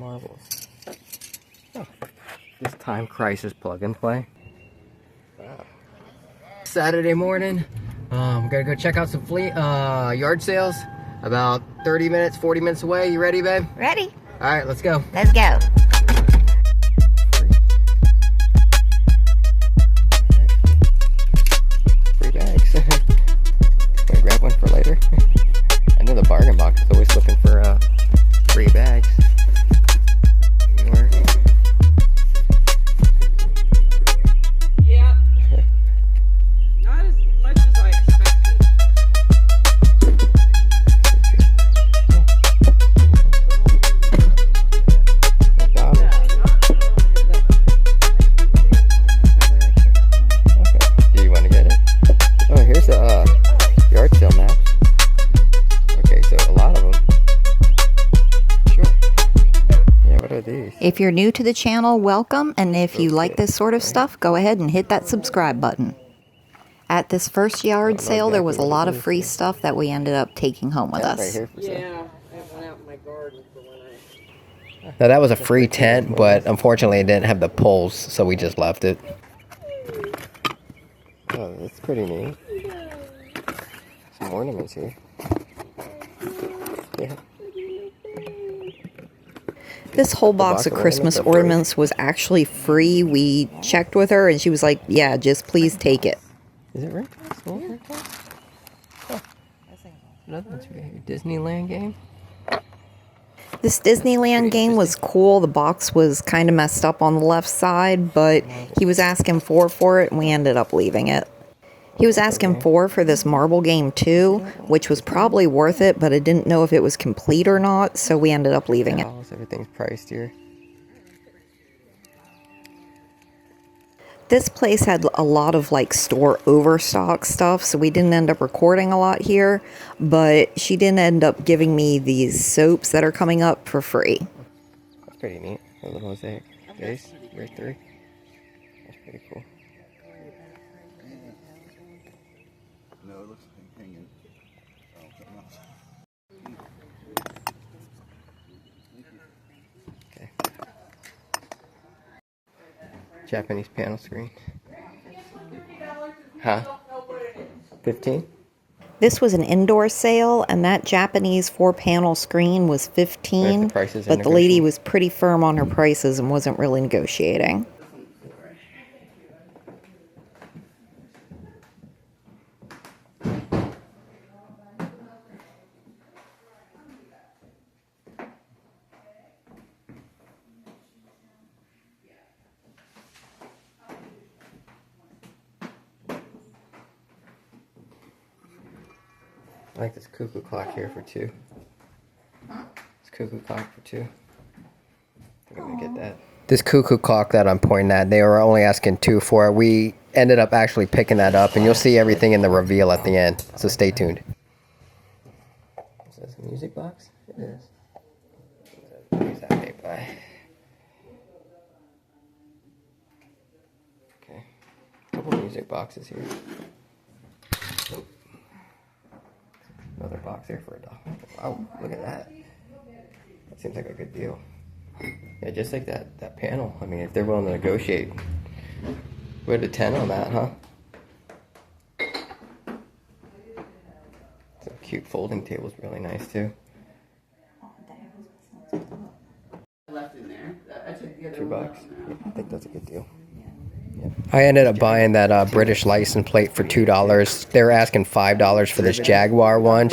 marbles. Oh, this Time Crisis plug and play. Wow. Saturday morning. Gonna go check out some yard sales. About 30 minutes, 40 minutes away. You ready, babe? Ready. All right, let's go. Let's go. Free bags. Gonna grab one for later. I know the bargain box is always looking for free bags. Yeah. Not as much as I expected. Okay. Do you want to get it? Oh, here's a yard sale map. Okay, so a lot of them. Sure. Yeah, what are these? If you're new to the channel, welcome, and if you like this sort of stuff, go ahead and hit that subscribe button. At this first yard sale, there was a lot of free stuff that we ended up taking home with Right us. here for sale. Yeah, I went out in my garden for when I... Now that was a free tent, but unfortunately it didn't have the poles, so we just left it. Oh, that's pretty neat. Some ornaments here. Yeah. This whole box of Christmas ornaments was actually free. We checked with her, and she was like, yeah, just please take it. Is it right? Oh. Another one's right here. Disneyland game. This Disneyland game was cool. The box was kind of messed up on the left side, but he was asking for it, and we ended up leaving it. He was asking for this marble game too, which was probably worth it, but I didn't know if it was complete or not, so we ended up leaving it. Everything's priced here. This place had a lot of like store overstock stuff, so we didn't end up recording a lot here, but she did end up giving me these soaps that are coming up for free. That's pretty neat. A little mosaic vase, year 3. That's pretty cool. No, it looks like hanging. Oh, something else. Okay. Japanese panel screen. Huh? 15? This was an indoor sale, and that Japanese 4-panel screen was $15, but the lady was pretty firm on her prices and wasn't really negotiating. I like this cuckoo clock here for 2. This cuckoo clock for 2. I think I'm gonna get that. This cuckoo clock that I'm pointing at, they were only asking 2 for it. We ended up actually picking that up, and you'll see everything in the reveal at the end. So stay tuned. Is this a music box? It is. What is that made by? Okay. A couple music boxes here. Oh. Another box here for $1. Wow, look at that. That seems like a good deal. Yeah, just like that panel. I mean, if they're willing to negotiate. We're at a 10 on that, huh? Some cute folding tables, really nice too. Left in there. I took the other $2. Yeah, I think that's a good deal. Yeah. I ended up buying that British license plate for $2. They were asking $5 for this Jaguar one.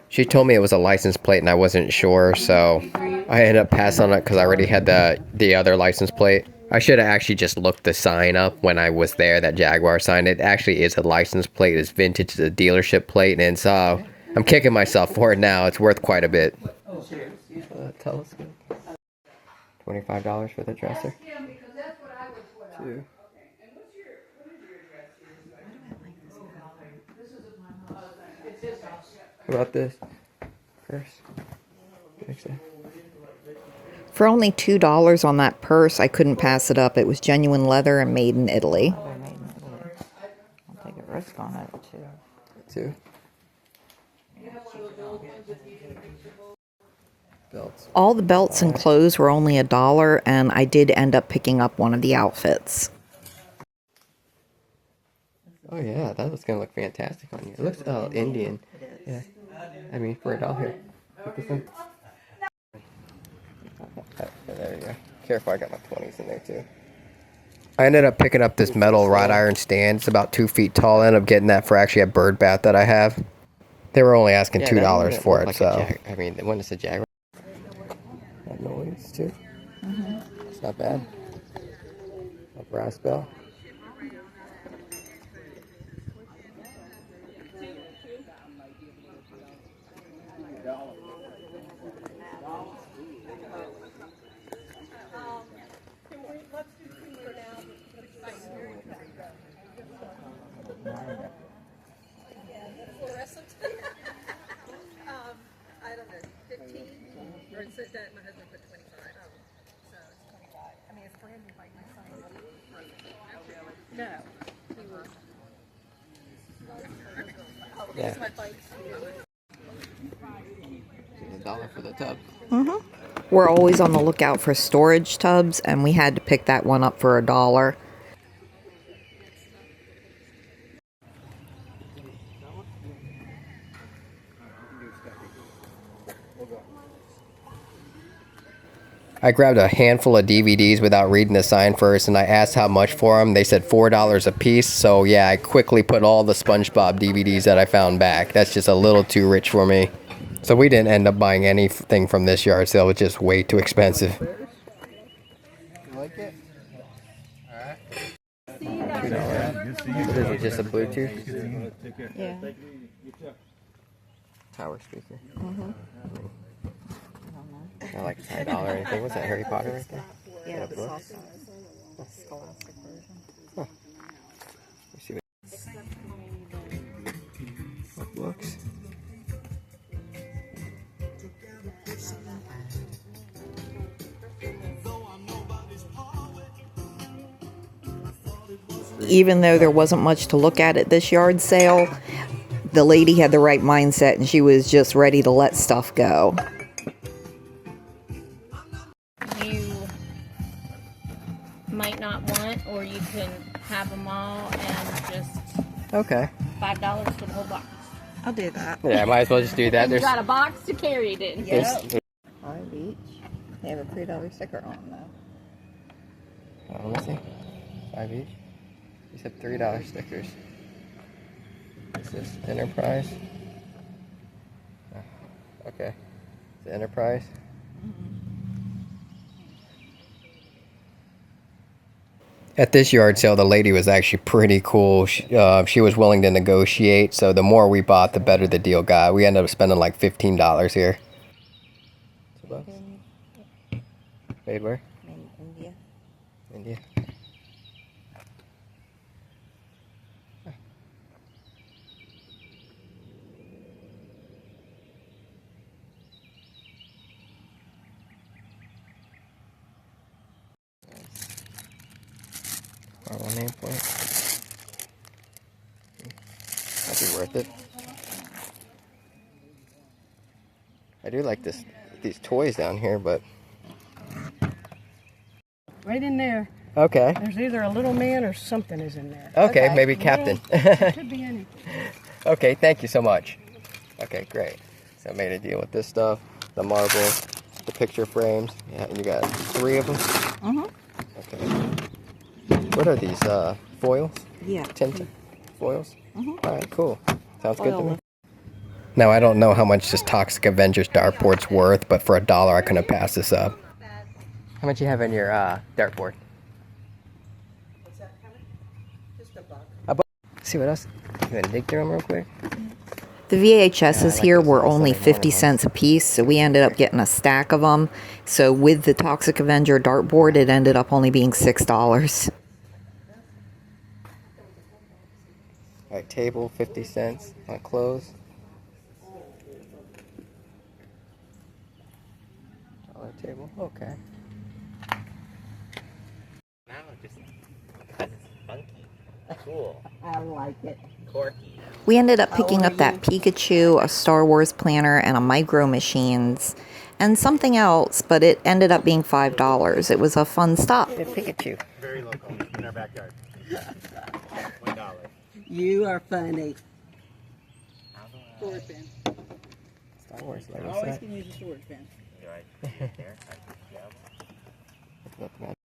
She told me it was a license plate, and I wasn't sure, so I ended up passing on it because I already had the other license plate. I should have actually just looked the sign up when I was there, that Jaguar sign. It actually is a license plate. It's vintage, it's a dealership plate, and so I'm kicking myself for it now. It's worth quite a bit. Telescope. $25 for the dresser. 2. How about this? Purse. For only $2 on that purse, I couldn't pass it up. It was genuine leather and made in Italy. I'll take a risk on it, too. 2. belts. All the belts and clothes were only $1, and I did end up picking up one of the outfits. Oh yeah, that was gonna look fantastic on you. It looks Indian. Yeah. I mean, for $1. Pick this one. There you go. Careful, I got my 20s in there too. I ended up picking up this metal wrought iron stand. It's about 2 feet tall. I ended up getting that for actually a bird bath that I have. They were only asking $2 for it, like so. I mean, when it's a Jaguar. That noise too. It's not bad. A brass bell. I don't know, 15, or it said that my husband put 25. So it's 25. I mean, it's brand new, like my son. No, he was. Yeah. My bike. $1 for the tub. We're always on the lookout for storage tubs, and we had to pick that one up for $1. I grabbed a handful of DVDs without reading the sign first, and I asked how much for them. They said $4 a piece, so yeah, I quickly put all the SpongeBob DVDs that I found back. That's just a little too rich for me. So we didn't end up buying anything from this yard sale. It was just way too expensive. You like it? What is it, just a Bluetooth? Yeah. Tower speaker. Not like $5 or anything. What's that, Harry Potter right there? Yeah, the book? Scholastic version. Let's see what books. Even though there wasn't much to look at this yard sale, the lady had the right mindset, and she was just ready to let stuff go. You might not want, or you can have them all and just Okay. $5 for the whole box. I'll do that. Yeah, I might as well just do that. You got a box to carry it in. there's 5 each. They have a $3 sticker on them, though. let me see. 5 each. You said $3 stickers. Is this Enterprise? Okay. The Enterprise. At this yard sale, the lady was actually pretty cool. She was willing to negotiate, so the more we bought, the better the deal got. We ended up spending like $15 here. Made where? In India. India. Our nameplate. That'd be worth it. I do like these toys down here, but Right in there. okay. There's either a little man or something is in there. Okay, maybe Captain. Could be anything. Okay, thank you so much. Okay, great. So I made a deal with this stuff, the marbles, the picture frames. Yeah, and you got 3 of them? Okay. What are these, foils? Yeah. Tinted foils? All right, cool. Sounds good to me. Now, I don't know how much this Toxic Avengers dartboard's worth, but for $1, I couldn't pass this up. How much you have in your dartboard? What's that coming? Just a buck. See what else? You gonna dig through them real quick? The VHSs here were only 50 cents a piece, so we ended up getting a stack of them. So with the Toxic Avenger dartboard, it ended up only being $6. All right, table, 50 cents on clothes. Dollar table, okay. Now just because it's funky. Cool. I like it. Corky. We ended up picking up that Pikachu, a Star Wars planner, and a Micro Machines. and something else, but it ended up being $5. It was a fun stop. Pikachu. Very local in our backyard. $1. You are funny. Storage bin. Star Wars Lego Always set. can use a storage bin.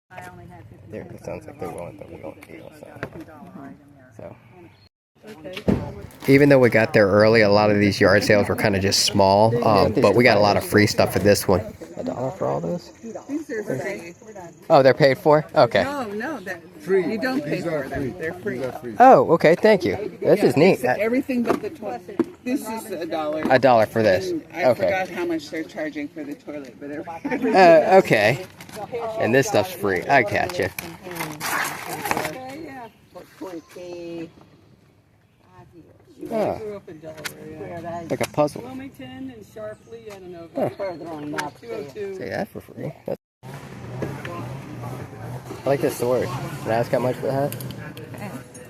I only had 50 There, it cents sounds on like the they're roll. going to the deal. I got a $2 item there. So. Okay. Even though we got there early, a lot of these yard sales were kind of just small, but we got a lot of free stuff for this one. $1 for all those? These are free. Oh, they're paid for? Okay. No, free. You don't pay for them. They're free. Oh, okay, thank you. This is neat. It's everything but the toilet. This is $1. $1 for this. And I Okay. forgot how much they're charging for the toilet, but everything. Okay. And this stuff's free. I catch you. Okay, yeah. For 20. Oh, I grew up in Delaware. Yeah. like a puzzle. Wilmington and Sharpley. I don't know. Huh. Further on that. 202. Say that for free. I like this sword. Can I ask how much for that?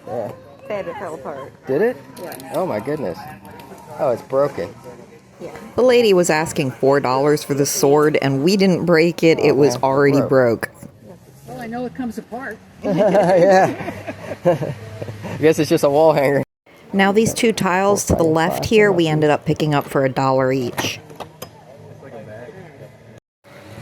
Yeah. Bad, it fell apart. Did it? Oh my goodness. Oh, it's broken. The lady was asking $4 for the sword, and we didn't break it. It was man, already broke. Well, I know it comes apart. Yeah. I guess it's just a wall hanger. Now these two tiles to the left here, we ended up picking up for $1 each.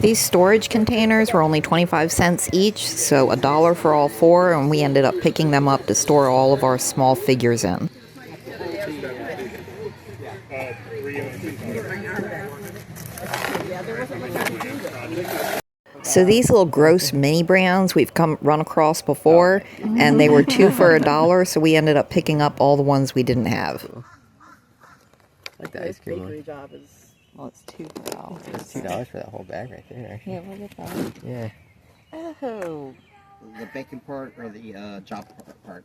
These storage containers were only 25 cents each, so $1 for all four, and we ended up picking them up to store all of our small figures in. So these little gross mini brands we've run across before, and they were 2 for $1, so we ended up picking up all the ones we didn't have. Like the ice cream one. job is, well, it's $2. It's $2 for that whole bag right there. Yeah, look at that. Yeah. Oh. The bacon part or the chop part?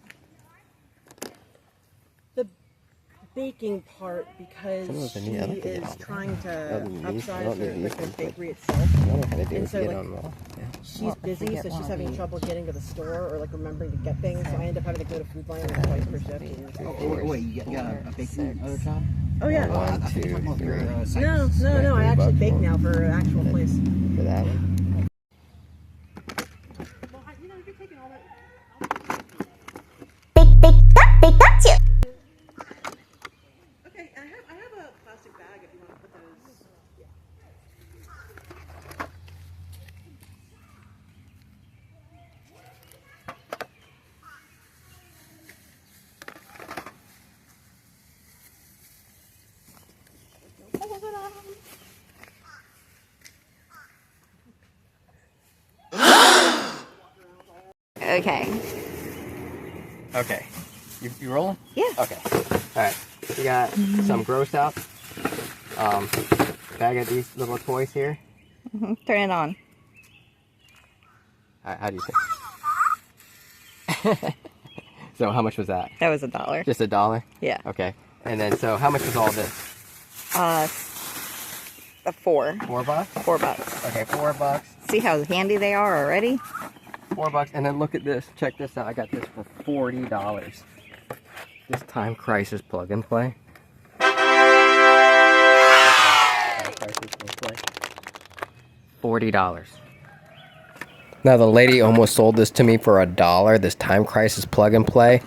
Baking part because Some of those are she neat. I like the is yellow. trying to Other than these, I upsize don't her need these the ones, but bakery itself. I don't know how to do And it so, to get like, on them all. Yeah. She's busy, so she's having trouble getting to the store or like remembering to get things. So I end up having to go to Food Lion like twice per shift. Wait, you got a bacon other chop? Oh yeah. One, two, three. No. I actually $3 bake more. now for an actual place. For that one. Okay, I have a plastic bag if you want to put those. Okay. Okay. You rolling? Yeah. Okay. Alright. We got some gross out. Bag of these little toys here. Turn it on. Alright, how do you think? So how much was that? That was $1. Just $1? Yeah. Okay. And then so how much was all this? A 4. $4? $4. Okay, $4. See how handy they are already? $4, and then look at this. Check this out. I got this for $40. This Time Crisis plug and play. $40. Now the lady almost sold this to me for $1. This Time Crisis plug and play.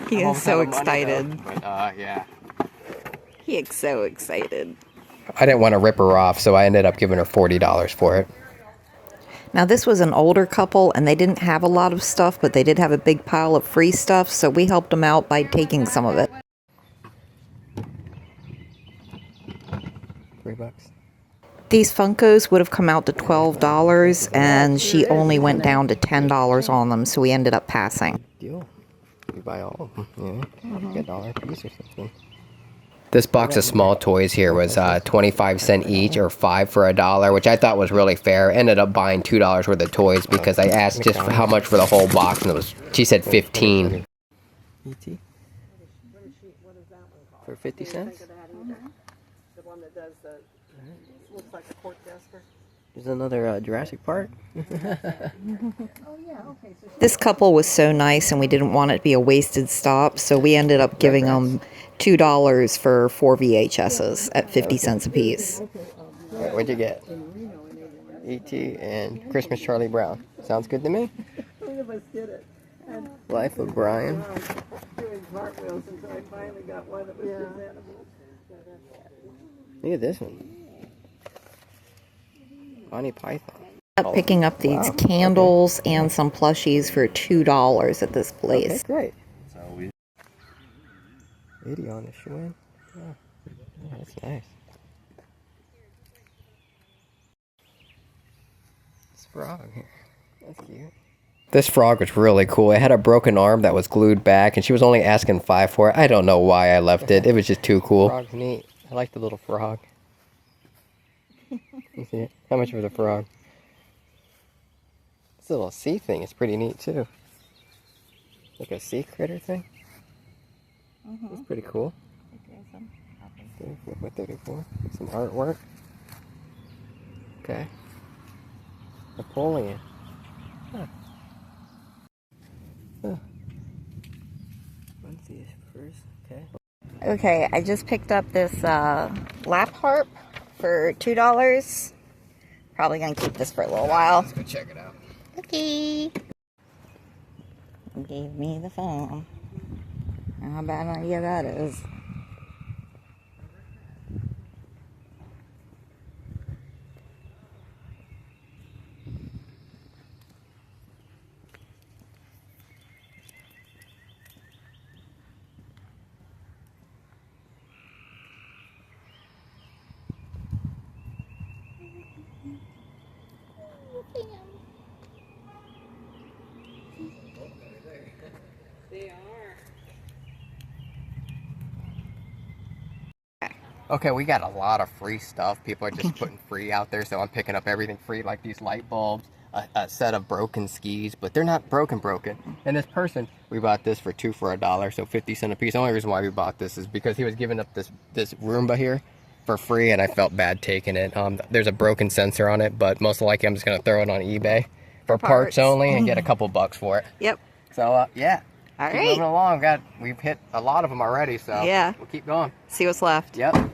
He is so excited. Yeah. He is so excited. I didn't want to rip her off, so I ended up giving her $40 for it. Now this was an older couple, and they didn't have a lot of stuff, but they did have a big pile of free stuff, so we helped them out by taking some of it. $3. These Funkos would have come out to $12, and she only went down to $10 on them, so we ended up passing. Deal. You buy all of them. Yeah. Get $1 a piece or something. This box of small toys here was 25 cents each, or 5 for $1, which I thought was really fair. Ended up buying $2 worth of toys because I asked just for how much for the whole box, and it was, she said 15. E.T. For 50 cents? The one that does the, looks like a court jester. There's another Jurassic Park. This couple was so nice, and we didn't want it to be a wasted stop, so we ended up giving them $2 for 4 VHSs at 50 cents a piece. Alright, what'd you get? E.T. and Christmas Charlie Brown. Sounds good to me. Three of us did it. And Life of Brian. doing cartwheels until I finally got one that was presentable. Look at this one. Monty Python. Up picking up these candles and some plushies for $2 at this place. Okay, great. So we 80 on the Schwinn. Yeah. Yeah, that's nice. This frog here. That's cute. This frog was really cool. It had a broken arm that was glued back, and she was only asking $5 for it. I don't know why I left it. It was just too cool. Frog's neat. I like the little frog. You see it? How much for the frog? This little sea thing is pretty neat too. Like a sea critter thing. It's pretty cool. 34. Some artwork. Okay. Napoleon. Huh. Huh. Let's see this first. Okay. Okay, I just picked up this lap harp for $2. Probably gonna keep this for a little while. Let's go check it out. Okay. Gave me the phone. How bad an idea that is. Okay, we got a lot of free stuff. People are just putting free out there, so I'm picking up everything free, like these light bulbs, a set of broken skis, but they're not broken. And this person, we bought this for $2 for $1, so 50 cents a piece. The only reason why we bought this is because he was giving up this Roomba here for free, and I felt bad taking it. There's a broken sensor on it, but most likely I'm just gonna throw it on eBay for parts only and get a couple bucks for it. Yep. So yeah. All Keep right. moving along. We've hit a lot of them already, so Yeah. we'll keep going. See what's left. Yep.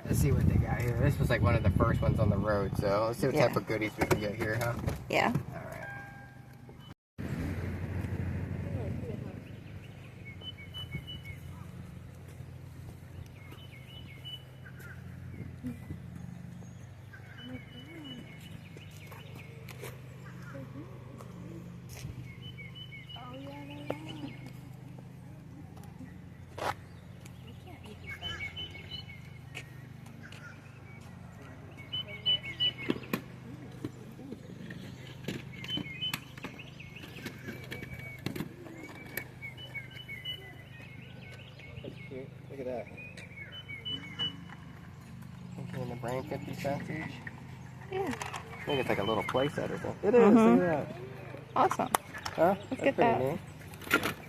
Let's see what they got here. This was like one of the first ones on the road, so let's see what type of goodies we can get here, huh? Yeah. All right. Look at that. Okay, in the brain, 50 cents each. Yeah. I think it's like a little playset or something. It is. Look at that. Awesome. Huh? Let's That's get pretty that. neat.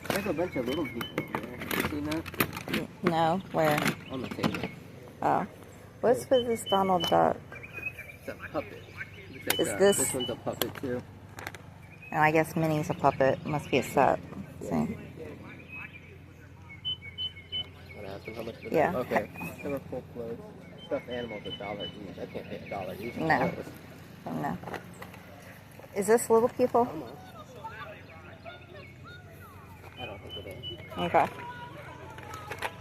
There's a bunch of little people there. You seen that? No, where? On the table. Oh. What's with this Donald Duck? It's a puppet. Looks like, Is this- This one's a puppet too. And I guess Minnie's a puppet. Must be a set. See? Wanna ask them how much for Yeah. that? Okay. They were full clothes. Stuffed animals $1 each. I can't pay $1 each. No. No. Is this little people? Almost. I don't think it is. Okay.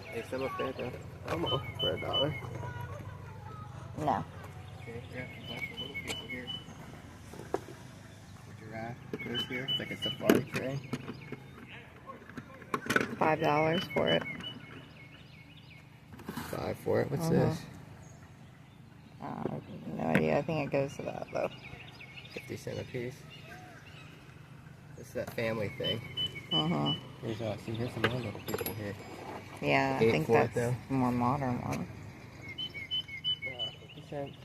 Hey, some up there though. Almost for $1. No. Okay, yeah, a bunch of little people here. Giraffe goes here. It's like a safari train. $5 for it. 5 for it. What's this? No idea. I think it goes to that though. 50 cents a piece. It's that family thing. Here's here's some more little people here. Yeah, I 8 think for it, that's though. a more modern one. 50 cents.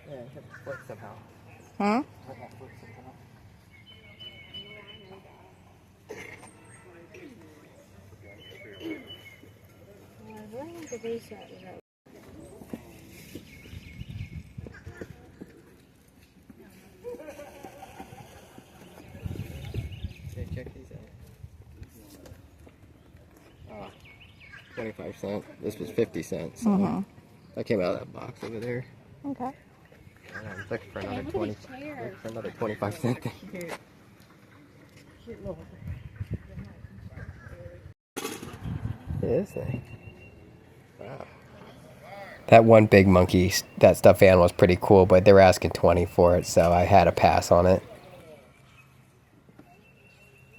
Yeah, it has to flip somehow. Huh? It has to flip somehow. Okay, check these out. 25 cents. This was 50 cents. So that came out of that box over there. Okay. Looking for another 20. Looking for another 25 cent thing. Cute little. This thing. Wow. That one big monkey, that stuffed animal was pretty cool, but they were asking 20 for it, so I had to pass on it.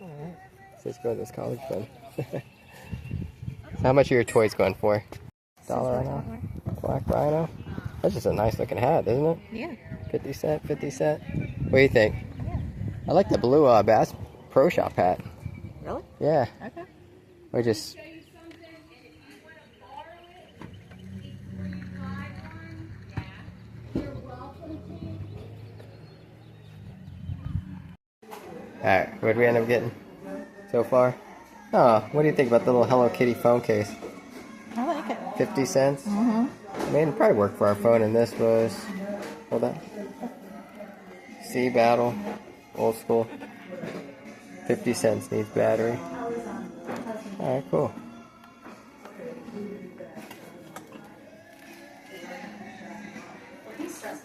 Alright. So let's go to this college fund. So how much are your toys going for? $1 right now? Black Rhino? That's just a nice looking hat, isn't it? Yeah. 50 cent, 50 cent. What do you think? I like the blue Bass Pro Shop hat. Really? Yeah. Okay. Or just... Alright, what did we end up getting so far? Oh, what do you think about the little Hello Kitty phone case? I like it. 50 cents? Mm-hmm. I mean, it'd probably work for our phone, and this was... Hold on. Sea Battle. Old school. 50 cents, needs battery. Alright, cool.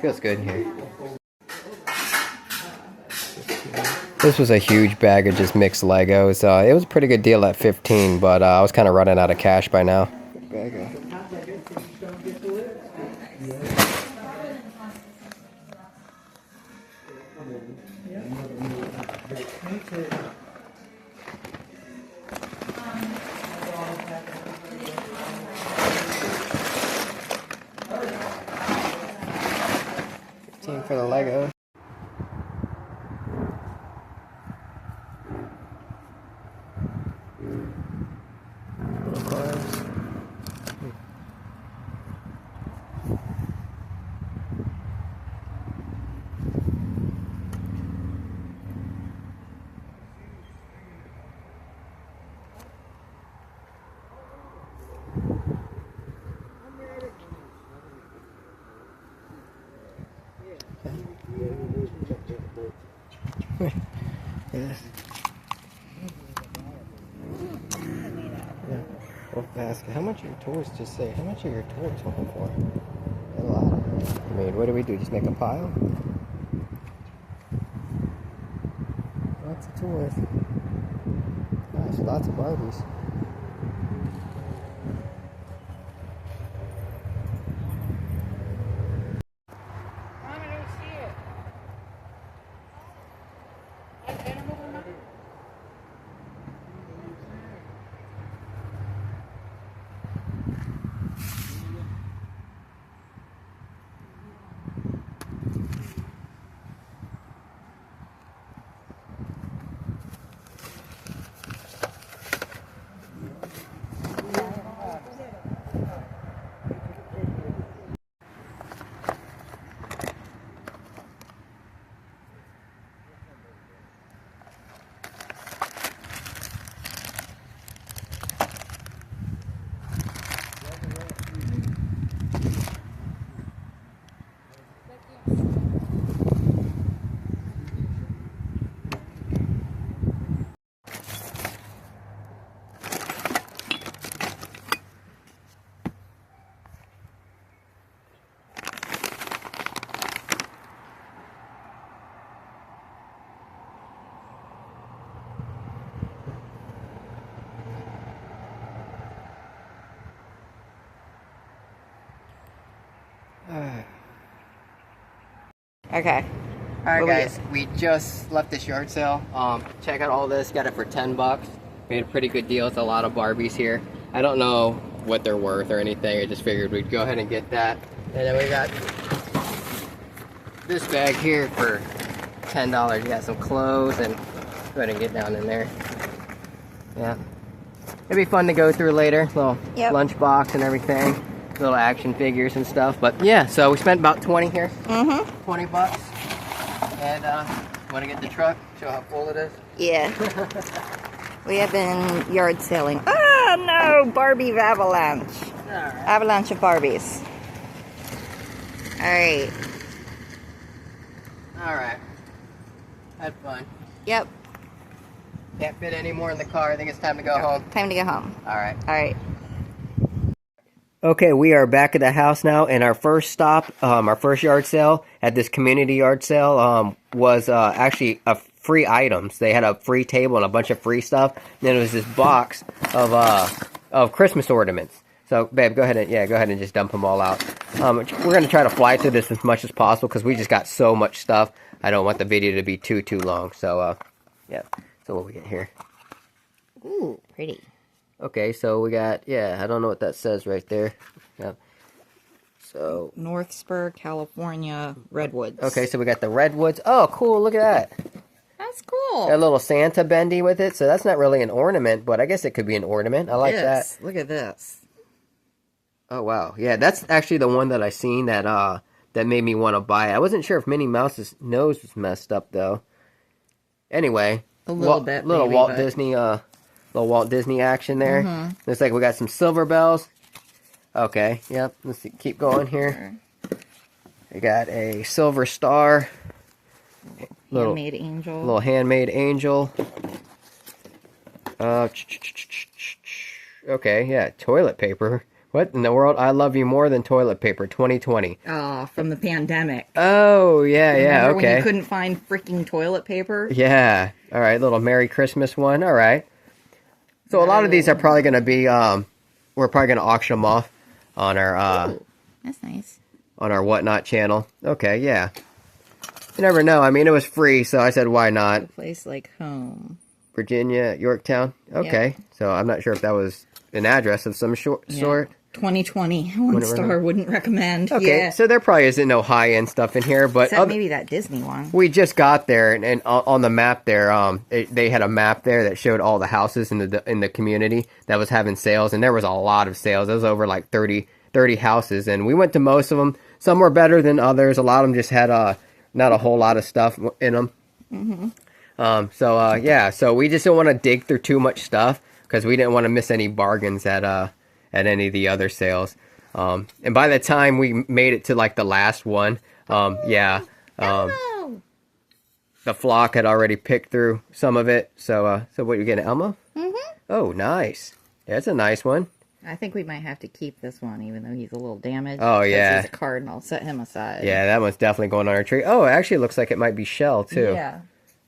Feels good in here. This was a huge bag of just mixed Legos. It was a pretty good deal at 15, but I was kind of running out of cash by now. Bag of 15 for the Legos. Well, basket. How much are your toys? Just say, how much are your toys home for? A lot. I mean, what do we do? Just make a pile? Lots of toys. Gosh, lots of Barbies. Okay. Alright guys, we just left this yard sale. Check out all this, got it for 10 bucks. Made a pretty good deal. It's a lot of Barbies here. I don't know what they're worth or anything. I just figured we'd go ahead and get that. And then we got this bag here for $10. You got some clothes and go ahead and get down in there. Yeah. It'd be fun to go through later. Little lunchbox and everything. Little action figures and stuff. But yeah, so we spent about 20 here. 20 bucks. And want to get the truck? Show how full it is? Yeah. We have been yard selling. Oh no! Barbie avalanche. Avalanche of Barbies. Alright. Alright. Had fun. Yep. Can't fit any more in the car. I think it's time to go home. Time to go home. Alright. Alright. Okay, we are back at the house now, and our first stop, our first yard sale at this community yard sale, was actually a free items. They had a free table and a bunch of free stuff. And then it was this box of Christmas ornaments. So, babe, go ahead and just dump them all out. We're gonna try to fly through this as much as possible because we just got so much stuff. I don't want the video to be too long. So, yeah. So what we get here? Ooh, pretty. Okay, so we got, I don't know what that says right there. Yeah. So, North Spur, California, redwoods. okay, so we got the redwoods. Oh, cool, look at that. That's cool. Got a little Santa bendy with it, so that's not really an ornament, but I guess it could be an ornament. I like that. Look at this. Oh, wow. Yeah, that's actually the one that I seen that that made me want to buy it. I wasn't sure if Minnie Mouse's nose was messed up, though. Anyway. A little bit, Little maybe, Walt but... Disney, little Walt Disney action there. Looks like we got some silver bells. Okay, yep. Let's see, keep going here. We got a silver star. Handmade angel. Little handmade angel. Okay, yeah, toilet paper. What in the world? I love you more than toilet paper. 2020. Oh, from the pandemic. Oh, yeah, Remember okay. when you couldn't find freaking toilet paper? Yeah. All right, little Merry Christmas one. All right. So a lot of these are probably going to be, we're probably going to auction them off on our, That's nice. on our Whatnot channel. Okay, yeah. You never know. I mean, it was free, so I said, why not? A place like home. Virginia, Yorktown. Okay. So I'm not sure if that was an address of some sort. 2020. One star wouldn't recommend. Okay, Yeah. so there probably isn't no high-end stuff in here, but Except maybe that Disney one. we just got there, and on the map there, they had a map there that showed all the houses in the community that was having sales, and there was a lot of sales. It was over like 30 houses, and we went to most of them. Some were better than others. A lot of them just had not a whole lot of stuff in them. So we just don't want to dig through too much stuff because we didn't want to miss any bargains at any of the other sales. And by the time we made it to like the last one, the flock had already picked through some of it. So what, you getting, Elmo? Oh, nice. Yeah, that's a nice one. I think we might have to keep this one, even though he's a little damaged. Oh, yeah. He's a cardinal. Set him aside. Yeah, that one's definitely going on our tree. Oh, it actually looks like it might be shell, too. Yeah.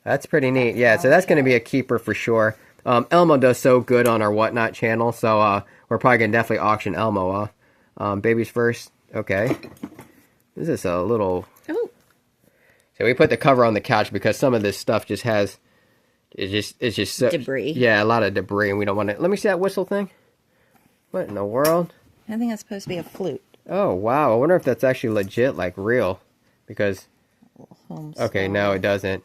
That's pretty neat. Yeah, so that's going to be a keeper for sure. Elmo does so good on our Whatnot channel, so we're probably going to definitely auction Elmo off. Babies first. Okay. This is a little... Oh. So we put the cover on the couch because some of this stuff just has... It's just so, Debris. Yeah, a lot of debris, and we don't want to... Let me see that whistle thing. What in the world? I think that's supposed to be a flute. Oh, wow. I wonder if that's actually legit, like real. Because... Home Okay, song. no, it doesn't.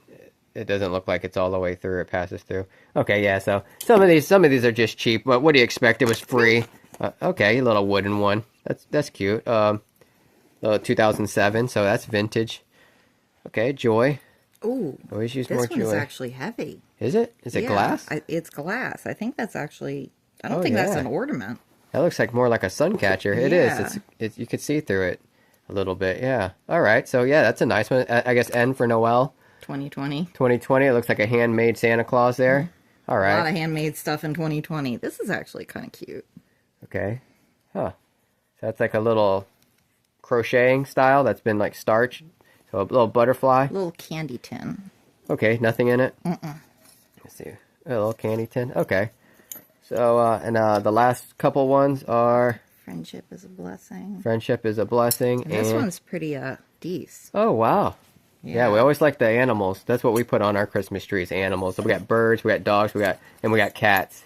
It doesn't look like it's all the way through. It passes through. Okay, yeah. So some of these are just cheap. But what do you expect? It was free. Okay, a little wooden one. That's cute. 2007. So that's vintage. Okay, Joy. Ooh. Always use This more one's Joy. actually heavy. Is it? Is it Yeah, glass? It's glass. I think that's actually... I don't Oh, think that's yeah. an ornament. That looks like more like a sun catcher. It is. It's you could see through it a little bit. Yeah. All right. So yeah, that's a nice one. I guess N for Noel. 2020. 2020. It looks like a handmade Santa Claus there. All right. A lot of handmade stuff in 2020. This is actually kind of cute. Okay. Huh. So that's like a little crocheting style that's been like starched. So a little butterfly. A little candy tin. Okay, nothing in it? Let's see. A little candy tin. Okay. So, the last couple ones are... Friendship is a blessing. Friendship is a blessing. And this one's pretty, decent. Oh, wow. Yeah, we always like the animals. That's what we put on our Christmas trees, animals. So we got birds, we got dogs, we got cats.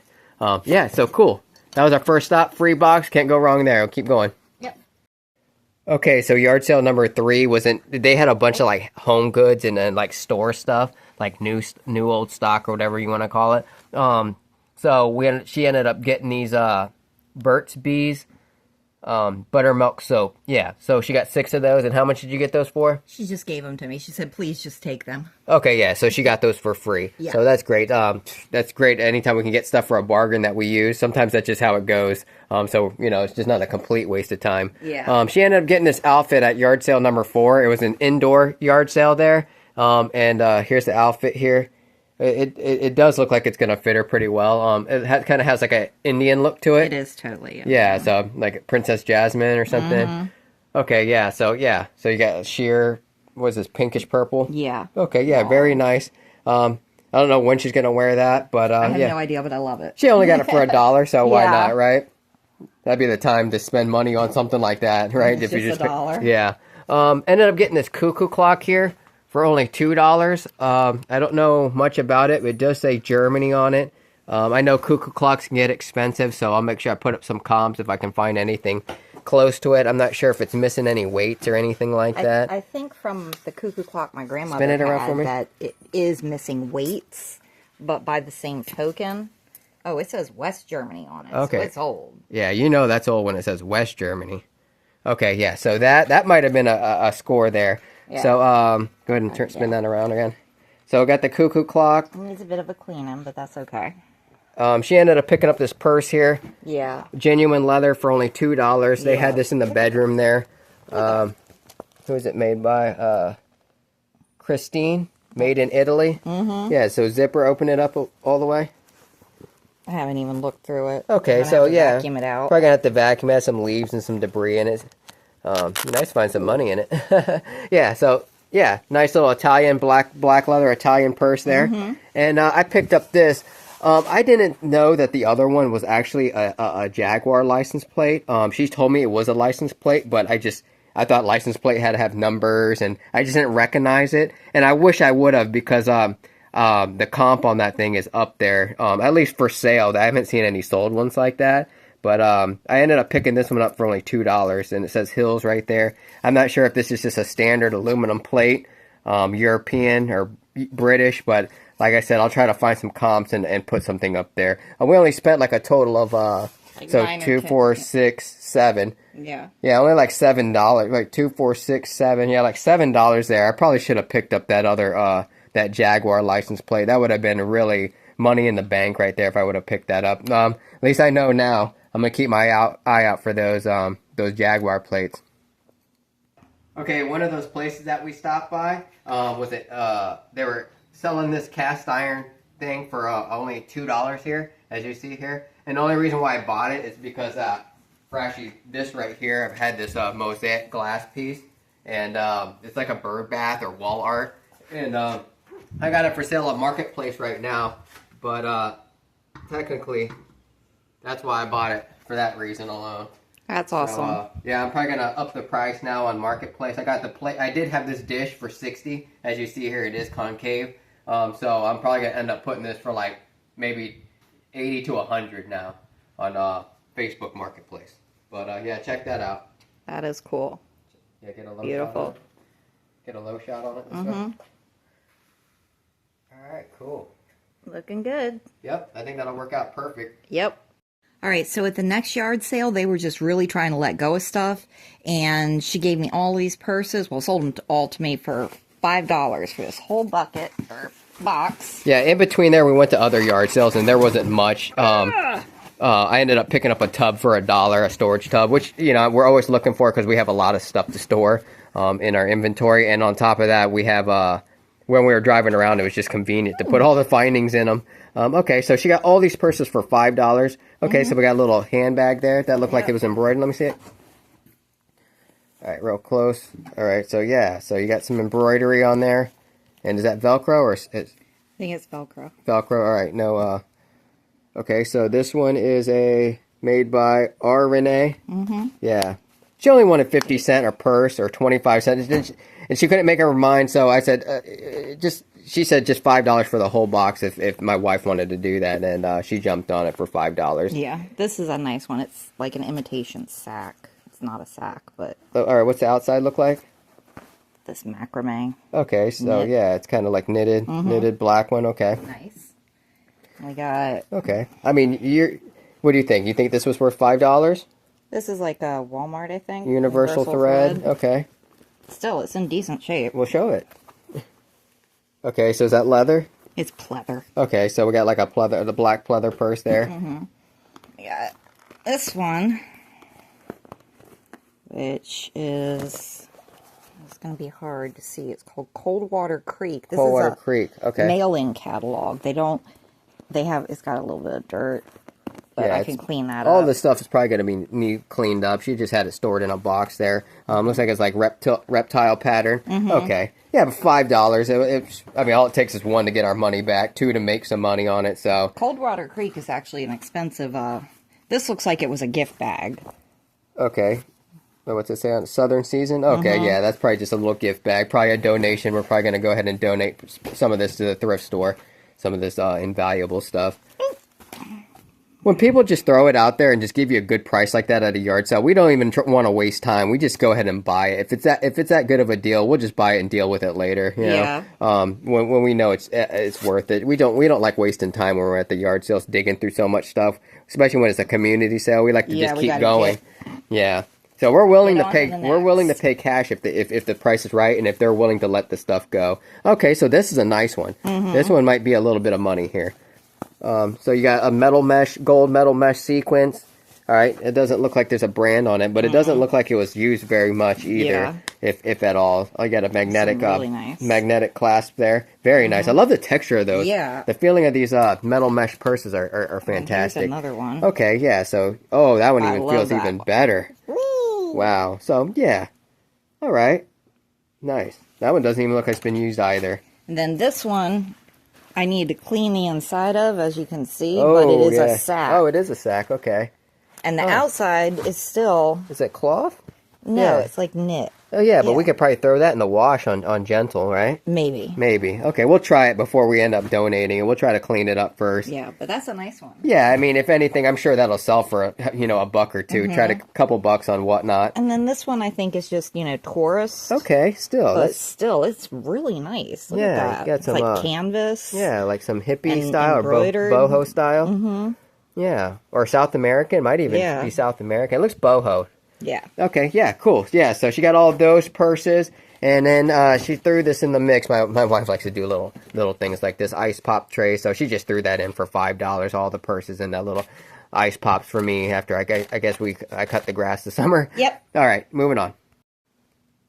Yeah, so cool. That was our first stop. Free box. Can't go wrong there. We'll keep going. Yep. Okay, so yard sale number 3 they had a bunch of like home goods and then like store stuff, like new old stock or whatever you want to call it. So she ended up getting these Burt's Bees buttermilk soap. Yeah, so she got 6 of those. And how much did you get those for? She just gave them to me. She said, please just take them. Okay, yeah, so she got those for free. Yeah. So that's great. That's great anytime we can get stuff for a bargain that we use. Sometimes that's just how it goes. So, it's just not a complete waste of time. Yeah. She ended up getting this outfit at yard sale number 4. It was an indoor yard sale there. And here's the outfit here. It does look like it's gonna fit her pretty well. Kind of has like a Indian look to it. It is totally. Yeah, so like Princess Jasmine or something. Okay, yeah, so you got sheer, what's this, pinkish purple? Yeah. Okay, yeah, very nice. I don't know when she's gonna wear that, but I have yeah. no idea, but I love it. She only got it for $1, so why Yeah. not, right? That'd be the time to spend money on something like that, right? It's just $1. Yeah. Ended up getting this cuckoo clock here for only $2. I don't know much about it, but it does say Germany on it. I know cuckoo clocks can get expensive, so I'll make sure I put up some comps if I can find anything close to it. I'm not sure if it's missing any weights or anything like that. I think from the cuckoo clock my grandmother Spin it around had for me. that it is missing weights, but by the same token, oh, it says West Germany on it. Okay. So it's old. Yeah, you know that's old when it says West Germany. Okay, yeah, so that might have been a score there. Yeah. So go ahead and spin that around again. So I got the cuckoo clock. It needs a bit of a cleaning, but that's okay. She ended up picking up this purse here. Yeah. Genuine leather for only $2. They had this in the bedroom there. Who is it made by? Christine, made in Italy. Mm-hmm. Yeah, so zipper, open it up all the way. I haven't even looked through it. Okay, I'm gonna so have to yeah, vacuum it out. probably gonna have to vacuum. It has some leaves and some debris in it. Nice to find some money in it. Yeah, so yeah, nice little Italian black leather Italian purse there. Mm-hmm. And I picked up this. I didn't know that the other one was actually a Jaguar license plate. She told me it was a license plate, but I thought license plate had to have numbers, and I just didn't recognize it. And I wish I would have, because the comp on that thing is up there, at least for sale. I haven't seen any sold ones like that. But I ended up picking this one up for only $2, and it says Hills right there. I'm not sure if this is just a standard aluminum plate, European or British, but like I said, I'll try to find some comps and put something up there. We only spent like a total of so 2, 4, 6, 7. Yeah. Yeah, only like $7. Like 2, 4, 6, 7. Yeah, like $7 there. I probably should have picked up that other that Jaguar license plate. That would have been really money in the bank right there if I would have picked that up. At least I know now. I'm gonna keep my eye out for those Jaguar plates. Okay, one of those places that we stopped by was it? They were selling this cast iron thing for only $2 here, as you see here. And the only reason why I bought it is because for actually this right here, I've had this mosaic glass piece, and it's like a bird bath or wall art, and I got it for sale at Marketplace right now, but technically. That's why I bought it, for that reason alone. That's awesome. So, yeah, I'm probably gonna up the price now on Marketplace. I got the plate. I did have this dish for $60, as you see here. It is concave, so I'm probably gonna end up putting this for like maybe $80 to $100 now on Facebook Marketplace. But yeah, check that out. That is cool. Yeah, get a low Beautiful. shot on it. Get a low shot on it. This way. All right, cool. Looking good. Yep, I think that'll work out perfect. Yep. All right, so at the next yard sale, they were just really trying to let go of stuff, and she gave me all these purses. Well, sold them all to me for $5 for this whole bucket or box. Yeah, in between there, we went to other yard sales, and there wasn't much. I ended up picking up a tub for $1, a storage tub, which, you know, we're always looking for because we have a lot of stuff to store in our inventory. And on top of that, we have, when we were driving around, it was just convenient to put all the findings in them. Okay, so she got all these purses for $5. Okay, so we got a little handbag there that looked like it was embroidered. Let me see it. All right, real close. All right, so yeah, so you got some embroidery on there. And is that Velcro or I think it's Velcro. Velcro? All right, no. Okay, so this one is made by R. Renee. Mm-hmm. Yeah. She only wanted 50 cents a purse or 25 cents. And she couldn't make up her mind, so I said, she said just $5 for the whole box if my wife wanted to do that, and she jumped on it for $5. Yeah, this is a nice one. It's like an imitation sack. It's not a sack, but... All right, what's the outside look like? This macrame. Okay, so Knit. yeah, it's kind of like knitted black one, okay. Nice. We got... Okay. I mean, what do you think? You think this was worth $5? This is like a Walmart, I think. Universal thread. Okay. Still, it's in decent shape. We'll show it. Okay, so is that leather? It's pleather. Okay, so we got like the black pleather purse there. We got this one, which is it's going to be hard to see. It's called Coldwater Creek. This Coldwater is a Creek. Okay. mailing catalog. They don't. They have. It's got a little bit of dirt, but Yeah, I can clean that All up. this stuff is probably going to be need cleaned up. She just had it stored in a box there. Looks like it's like reptile pattern. Mm-hmm. Okay. Yeah, but $5. I mean, all it takes is 1 to get our money back, 2 to make some money on it. So Coldwater Creek is actually an expensive. This looks like it was a gift bag. okay. Oh, what's it say on Southern Season? Okay, Mm-hmm. yeah, that's probably just a little gift bag. Probably a donation. We're probably going to go ahead and donate some of this to the thrift store. Some of this invaluable stuff. When people just throw it out there and just give you a good price like that at a yard sale, we don't even want to waste time. We just go ahead and buy it. If it's that good of a deal, we'll just buy it and deal with it later. You know? Yeah. When we know it's worth it. We don't like wasting time when we're at the yard sales digging through so much stuff, especially when it's a community sale. We like to just we keep gotta going. Yeah. So we're willing Get to on pay. to the We're willing to next. pay cash if the price is right and if they're willing to let the stuff go. Okay, so this is a nice one. This one might be a little bit of money here. So you got a gold metal mesh sequence. All right, it doesn't look like there's a brand on it, but it doesn't look like it was used very much either, Yeah. if at all. I got a magnetic really nice. magnetic clasp there. Very nice. I love the texture of those. Yeah. The feeling of these metal mesh purses are Here's fantastic. another one. Okay, yeah. So that one I even love feels that even one. better. Wow. So yeah. All right. Nice. That one doesn't even look like it's been used either. And then this one, I need to clean the inside of, as you can see, Oh, but it is yeah. a sack. Oh, it is a sack. Okay. And the outside is still, Is it cloth? no, Yeah. it's like knit. Oh yeah, but we Yeah. could probably throw that in the wash on Gentle, right? Maybe. Maybe. Okay, we'll try it before we end up donating, and we'll try to clean it up first. Yeah, but that's a nice one. Yeah, I mean, if anything, I'm sure that'll sell for a buck or 2. Try to couple bucks on whatnot. And then this one I think is just, tourist. Okay, still, But that's still, it's really nice. Look Yeah, at you that. got It's some, like canvas. yeah, like some hippie And style or embroidered. boho style. Mm-hmm. Yeah, or South American. It might even Yeah. be South American. It looks boho. Yeah. Okay, yeah, cool. Yeah, so she got all of those purses, and then she threw this in the mix. My wife likes to do little things like this ice pop tray, so she just threw that in for $5. All the purses and that little ice pops for me after I guess I cut the grass this summer. Yep. All right, moving on.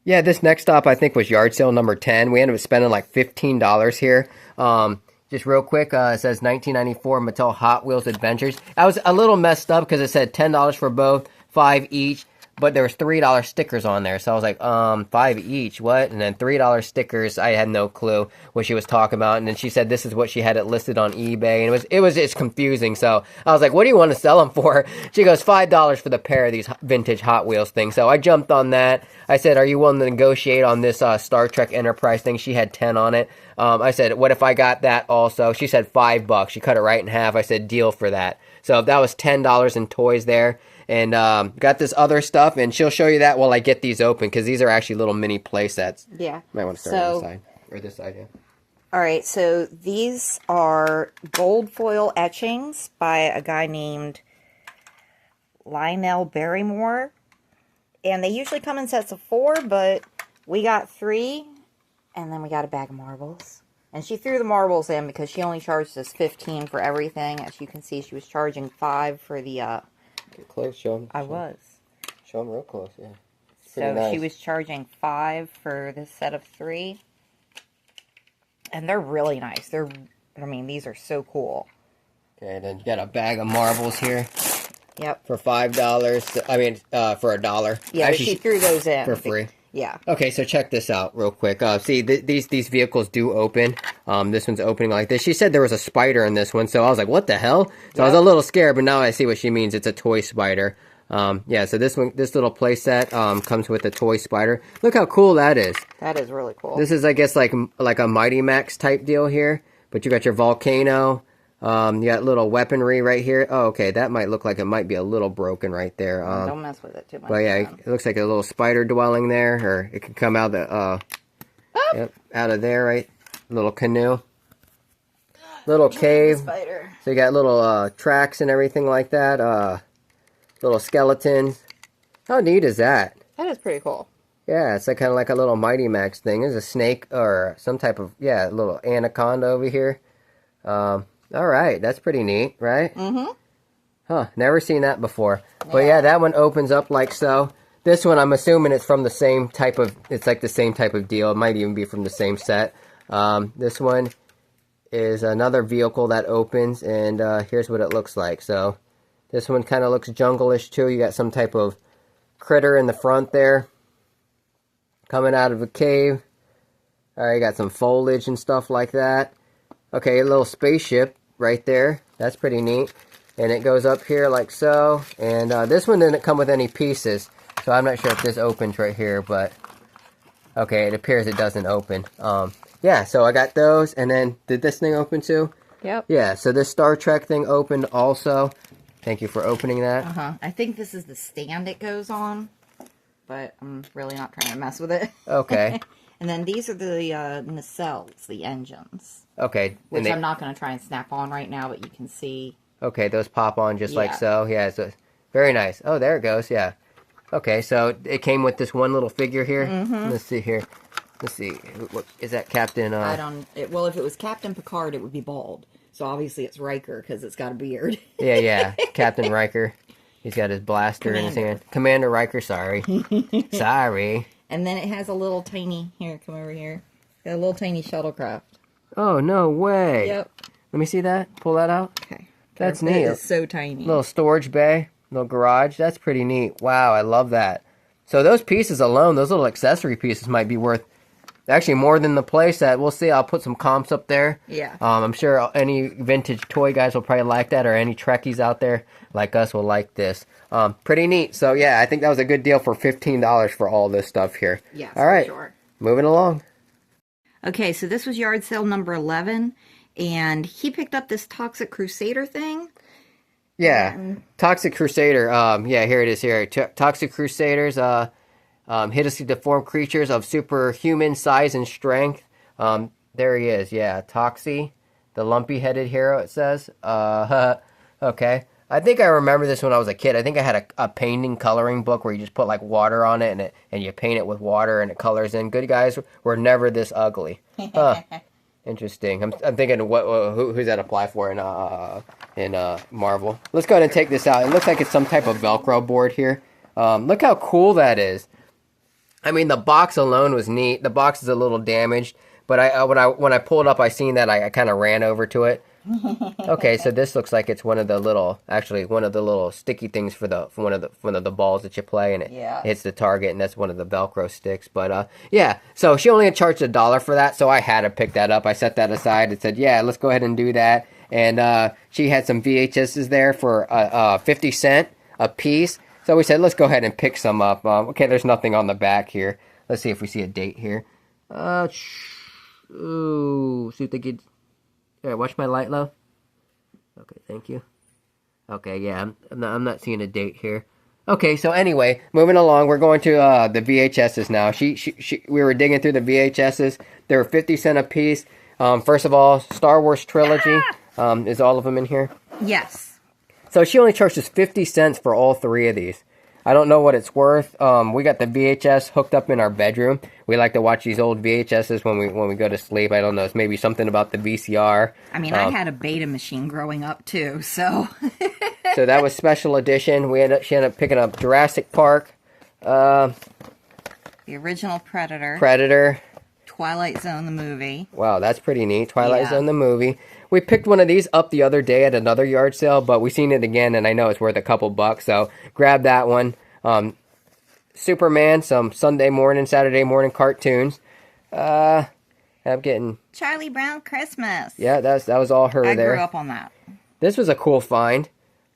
Yeah, this next stop I think was yard sale number 10. We ended up spending like $15 here. Just real quick, it says 1994 Mattel Hot Wheels Adventures. I was a little messed up because it said $10 for both, 5 each. But there was $3 stickers on there, so I was like, 5 each, what? And then $3 stickers, I had no clue what she was talking about. And then she said this is what she had it listed on eBay, and it was just confusing. So I was like, what do you want to sell them for? She goes, $5 for the pair of these vintage Hot Wheels things. So I jumped on that. I said, are you willing to negotiate on this Star Trek Enterprise thing? She had 10 on it. I said, what if I got that also? She said $5. She cut it right in half. I said, deal for that. So that was $10 in toys there. And got this other stuff, and she'll show you that while I get these open, because these are actually little mini play sets. Yeah. Might want to start on this side. Or this side, yeah. All right, so these are gold foil etchings by a guy named Lionel Barrymore. And they usually come in sets of 4, but we got 3, and then we got a bag of marbles. And she threw the marbles in because she only charged us $15 for everything. As you can see, she was charging $5 for the... Get close, show them. I was. Show them real close, yeah. So nice. she was charging $5 for this set of 3. And they're really nice. These are so cool. Okay, then you got a bag of marbles here Yep. for $5. I mean, for $1. Yeah, Actually, she threw those in. for free. Yeah. Okay, so check this out real quick. See, these vehicles do open. This one's opening like this. She said there was a spider in this one, so I was like, what the hell? So I was a little scared, but now I see what she means. It's a toy spider. Yeah, so this little play set comes with a toy spider. Look how cool that is. That is really cool. This is, I guess, like a Mighty Max type deal here. But you got your volcano. You got little weaponry right here. Oh, okay, that might look like it might be a little broken right there. Don't mess with it too much. But yeah, it looks like a little spider dwelling there, or it can come out out of there, right? Little canoe, little cave. Spider. So you got little tracks and everything like that. Little skeletons. How neat is that? That is pretty cool. Yeah, it's like kind of like a little Mighty Max thing. There's a snake or some type of little anaconda over here. All right, that's pretty neat, right? Mm-hmm. Huh, never seen that before. But yeah, that one opens up like so. This one, I'm assuming it's from the same type of, it's like the same type of deal. It might even be from the same set. This one is another vehicle that opens, and here's what it looks like. So this one kind of looks jungle-ish too. You got some type of critter in the front there coming out of a cave. All right, you got some foliage and stuff like that. Okay, a little spaceship right there. That's pretty neat. And it goes up here like so. And this one didn't come with any pieces, so I'm not sure if this opens right here, but okay, it appears it doesn't open. Yeah, so I got those, and then did this thing open too? Yep. Yeah, so this Star Trek thing opened also. Thank you for opening that. I think this is the stand it goes on, but I'm really not trying to mess with it. Okay. And then these are the nacelles, the engines, Okay. which I'm not going to try and snap on right now, but you can see. Okay, those pop on just like Yeah. so. Yeah, so very nice. Oh, there it goes. Yeah. Okay, so it came with this one little figure here. Let's see here. Let's see. What is that, Captain? I don't. Well, if it was Captain Picard, it would be bald. So obviously it's Riker because it's got a beard. Yeah. Captain Riker. He's got his blaster in his hand. Commander Riker. Sorry. Sorry. And then it has a little tiny. Here, come over here. Got a little tiny shuttlecraft. Oh no way. Yep. Let me see that. Pull that out. Okay. That's It neat. is so tiny. Little storage bay, little garage. That's pretty neat. Wow, I love that. So those pieces alone, those little accessory pieces might be worth actually more than the playset. We'll see. I'll put some comps up there. Yeah. I'm sure any vintage toy guys will probably like that, or any Trekkies out there like us will like this. Pretty neat. So yeah, I think that was a good deal for $15 for all this stuff here. Yes, all right. for sure. Moving along. Okay, so this was yard sale number 11, and he picked up this Toxic Crusader thing. Yeah, Toxic Crusader. Yeah, here it is. Here, Toxic Crusaders. Hideously deformed creatures of superhuman size and strength. There he is. Yeah, Toxie, the lumpy-headed hero. It says. Okay. I think I remember this when I was a kid. I think I had a painting coloring book where you just put like water on it and you paint it with water and it colors in. Good guys were never this ugly. Huh. Interesting. I'm thinking who's that apply for in Marvel. Let's go ahead and take this out. It looks like it's some type of Velcro board here. Look how cool that is. I mean, the box alone was neat. The box is a little damaged, but when I pulled up, I seen that I kind of ran over to it. Okay, so this looks like it's one of the little sticky things for one of the balls that you play, and it hits the target, and that's one of the Velcro sticks. But yeah, so she only charged $1 for that, so I had to pick that up. I set that aside and said, yeah, let's go ahead and do that. And she had some VHSs there for 50 cents a piece. So we said, let's go ahead and pick some up. Okay, there's nothing on the back here. Let's see if we see a date here. Ooh, see if they get. Alright, watch my light low. Okay, thank you. Okay, yeah, I'm not seeing a date here. Okay, so anyway, moving along, we're going to the VHSs now. We were digging through the VHSs. They were 50 cents a piece. First of all, Star Wars Trilogy. Is all of them in here? Yes. So she only charged us 50 cents for all 3 of these. I don't know what it's worth. We got the VHS hooked up in our bedroom. We like to watch these old VHSs when we go to sleep. I don't know. It's maybe something about the VCR. I mean, I had a Beta machine growing up too, so. So that was special edition. She ended up picking up Jurassic Park. The original Predator. Predator. Twilight Zone, the movie. Wow, that's pretty neat. Twilight Zone, the movie. We picked one of these up the other day at another yard sale, but we seen it again, and I know it's worth a couple bucks, so grab that one. Superman, some Saturday morning cartoons. I'm getting Charlie Brown Christmas. Yeah, that was all her there. I grew up on that. This was a cool find.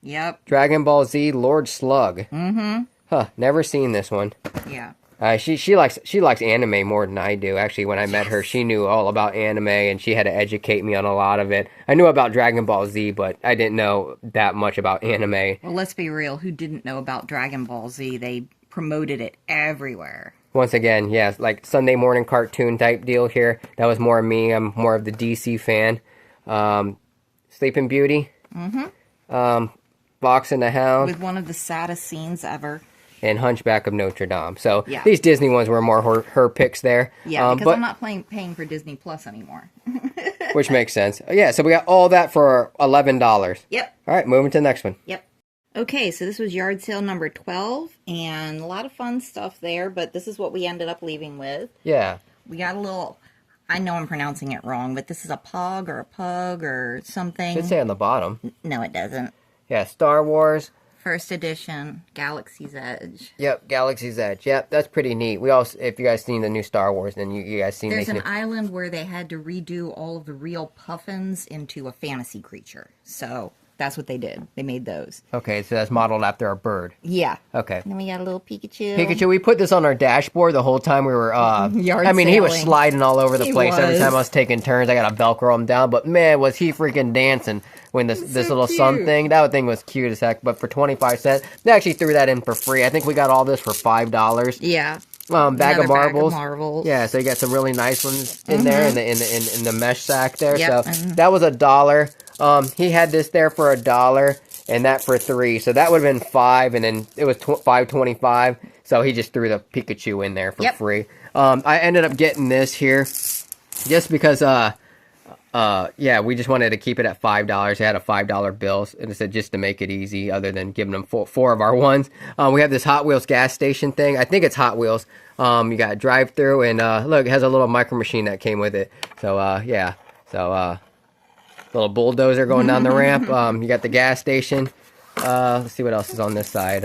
Yep. Dragon Ball Z Lord Slug. Mm-hmm. Huh, never seen this one. Yeah. She likes anime more than I do. Actually, when I met her, she knew all about anime, and she had to educate me on a lot of it. I knew about Dragon Ball Z, but I didn't know that much about anime. Well, let's be real. Who didn't know about Dragon Ball Z? They promoted it everywhere. Once again, yeah, like Sunday morning cartoon type deal here. That was more me. I'm more of the DC fan. Sleeping Beauty. Mm-hmm. Fox and the Hound. With one of the saddest scenes ever. And Hunchback of Notre Dame. So yeah. These Disney ones were more her picks there. Yeah, because I'm not paying for Disney Plus anymore. Which makes sense. Yeah, so we got all that for $11. Yep. All right, moving to the next one. Yep. Okay, so this was yard sale number 12, and a lot of fun stuff there, but this is what we ended up leaving with. Yeah. We got a little, I know I'm pronouncing it wrong, but this is a pug or a pug or something. Should say on the bottom. No, it doesn't. Yeah, Star Wars. First edition, Galaxy's Edge. Yep, Galaxy's Edge. Yep, that's pretty neat. We also, if you guys seen the new Star Wars, then you guys seen. There's an island where they had to redo all of the real puffins into a fantasy creature. So that's what they did. They made those. Okay, so that's modeled after a bird. Yeah. Okay. And then we got a little Pikachu. Pikachu, we put this on our dashboard the whole time we were, Yard I mean, he was sailing. sliding all over the He place every was. time I was taking turns. I got to Velcro him down, but man, was he freaking dancing when this little sun cute. thing, that thing was cute as heck, but for 25 cents, they actually threw that in for free. I think we got all this for $5. Yeah. Bag of Another marbles. Marbles. Yeah, so you got some really nice ones in there in the mesh sack there. Yep, So and- that was $1. He had this there for $1 and that for $3. So that would have been $5, and then it was $5.25. So he just threw the Pikachu in there for Yep. free. I ended up getting this here just because yeah, we just wanted to keep it at $5. It had a $5 bill, and it said just to make it easy, other than giving them four of our ones. We have this Hot Wheels gas station thing. I think it's Hot Wheels. You got drive through, and look, it has a little micro machine that came with it. So yeah, so little bulldozer going down the ramp. You got the gas station. Let's see what else is on this side.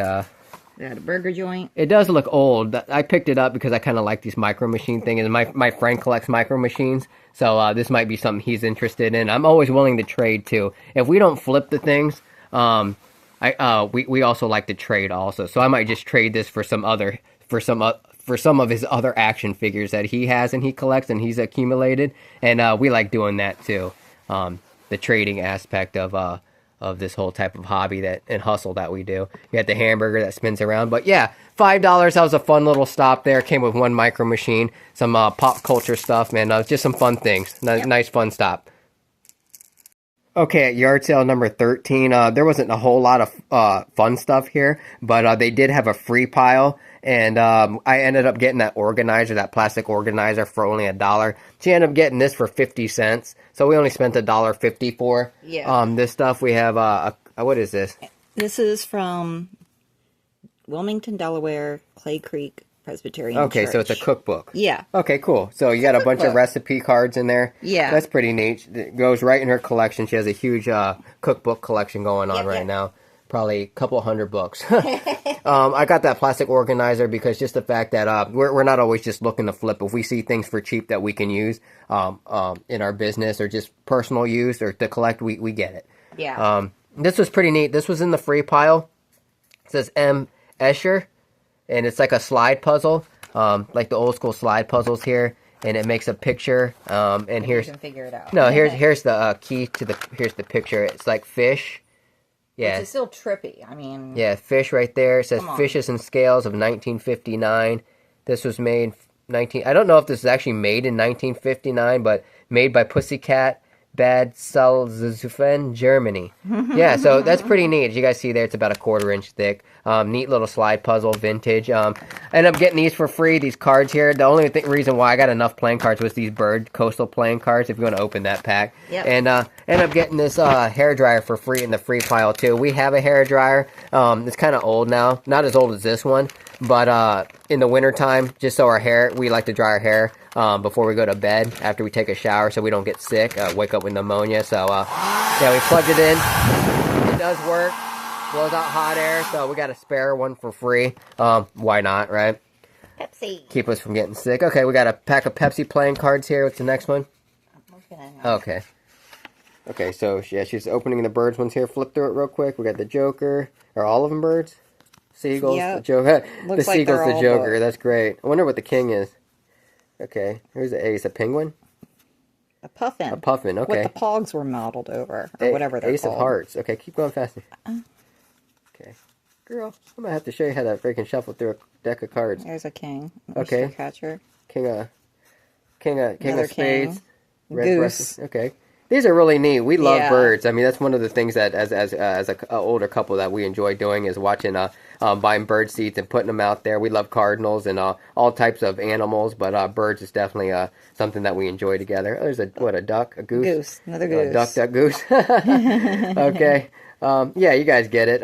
We got a burger joint. It does look old. I picked it up because I kind of like these micro machine things. And my friend collects micro machines, so this might be something he's interested in. I'm always willing to trade too. If we don't flip the things, we also like to trade also. So I might just trade this for some of his other action figures that he has and he collects and he's accumulated. And we like doing that too. The trading aspect of this whole type of hobby and hustle that we do. You got the hamburger that spins around. But yeah, $5, that was a fun little stop there. Came with one micro machine, some pop culture stuff, man. Just some fun things. Nice fun stop. Okay, at yard sale number 13, there wasn't a whole lot of fun stuff here, but they did have a free pile. And I ended up getting that organizer, that plastic organizer, for only $1. She ended up getting this for 50 cents. So we only spent $1.50 for this stuff. We have what is this? This is from Wilmington, Delaware, Clay Creek Presbyterian Okay, Church. so it's a cookbook. Yeah. Okay, cool. So you got a bunch of cookbook. recipe cards in there. Yeah. That's pretty neat. It goes right in her collection. She has a huge cookbook collection going on right now. Probably a couple hundred books. I got that plastic organizer because just the fact that we're not always just looking to flip. If we see things for cheap that we can use in our business or just personal use or to collect, we get it. Yeah. This was pretty neat. This was in the free pile. It says M. Escher, and it's like a slide puzzle, like the old school slide puzzles here. And it makes a picture. And here's You can figure it out. no, here's the key to here's the picture. It's like fish. Yeah. Which is still trippy. I mean. Yeah, fish right there. It says Come on. Fishes and Scales of 1959. This was made I don't know if this is actually made in 1959, but made by Pussycat Bad Salzuflen, Germany. Yeah, so that's pretty neat. As you guys see there, it's about a 1/4 inch thick. Neat little slide puzzle, vintage. I ended up getting these for free, these cards here. The only reason why I got enough playing cards was these Bird Coastal playing cards, if you want to open that pack. Yep. And ended up getting this hair dryer for free in the free pile too. We have a hair dryer. It's kind of old now. Not as old as this one, but in the wintertime, just so we like to dry our hair before we go to bed, after we take a shower, so we don't get sick, wake up with pneumonia. So yeah, we plugged it in. It does work. Blows out hot air, so we got a spare one for free. Why not, right? Pepsi. Keep us from getting sick. Okay, we got a pack of Pepsi playing cards here. What's the next one? Okay. Okay, so yeah, she's opening the birds ones here. Flip through it real quick. We got the Joker. Are all of them birds? Seagulls. Yep. The Joker. The Looks like seagull's they're the all Joker. birds. That's great. I wonder what the king is. Okay, here's the ace. A penguin. A puffin. A puffin. Okay. What the pogs were modeled over, or whatever they're Ace called. of Hearts. Okay, keep going faster. Okay. Girl, I'm gonna have to show you how to freaking shuffle through a deck of cards. There's a king. Okay. Mr. Catcher. King of Another spades. king. Red Goose. breasted- Okay. These are really neat. We love Yeah. birds. I mean, that's one of the things that as a older couple that we enjoy doing is watching buying bird seeds and putting them out there. We love cardinals and all types of animals, but birds is definitely something that we enjoy together. There's a duck, a goose. Goose. Another goose. Duck, goose. Okay. Yeah, you guys get it.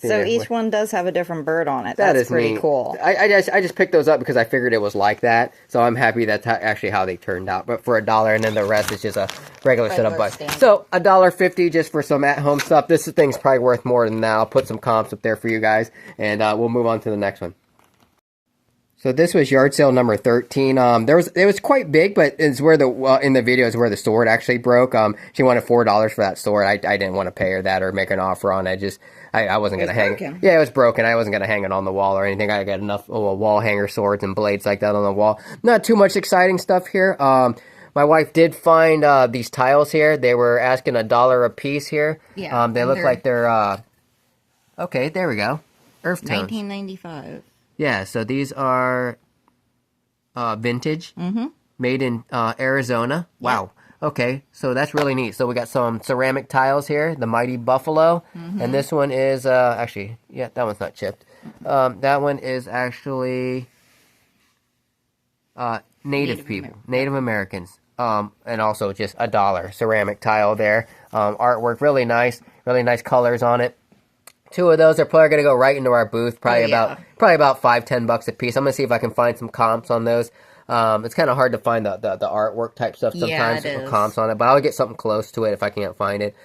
So Yeah, each one does have a different bird on it. That That's is pretty neat. cool. I just picked those up because I figured it was like that. So I'm happy that's actually how they turned out. But for $1, and then the rest is just a regular setup. But standard. so $1.50 just for some at-home stuff. This thing's probably worth more than that. I'll put some comps up there for you guys, and we'll move on to the next one. So this was yard sale number 13. It was quite big, but it's where in the video is where the sword actually broke. She wanted $4 for that sword. I didn't want to pay her that or make an offer on it. I wasn't gonna hang it. Yeah, it was broken. I wasn't gonna hang it on the wall or anything. I got enough wall hanger swords and blades like that on the wall. Not too much exciting stuff here. My wife did find these tiles here. They were asking $1 a piece here. Yeah, they look like they're okay. There we go. Earth tones. 1995. Yeah, so these are vintage, made in Arizona. Wow. Okay, so that's really neat. So we got some ceramic tiles here, the Mighty Buffalo, and this one is actually, yeah, that one's not chipped. That one is actually Native people, Native Americans, and also just $1 ceramic tile there. Artwork, really nice colors on it. 2 of those are probably going to go right into our booth, probably about $5-10 a piece. I'm going to see if I can find some comps on those. It's kind of hard to find the artwork type stuff sometimes, comps on it, but I'll get something close to it if I can't find it.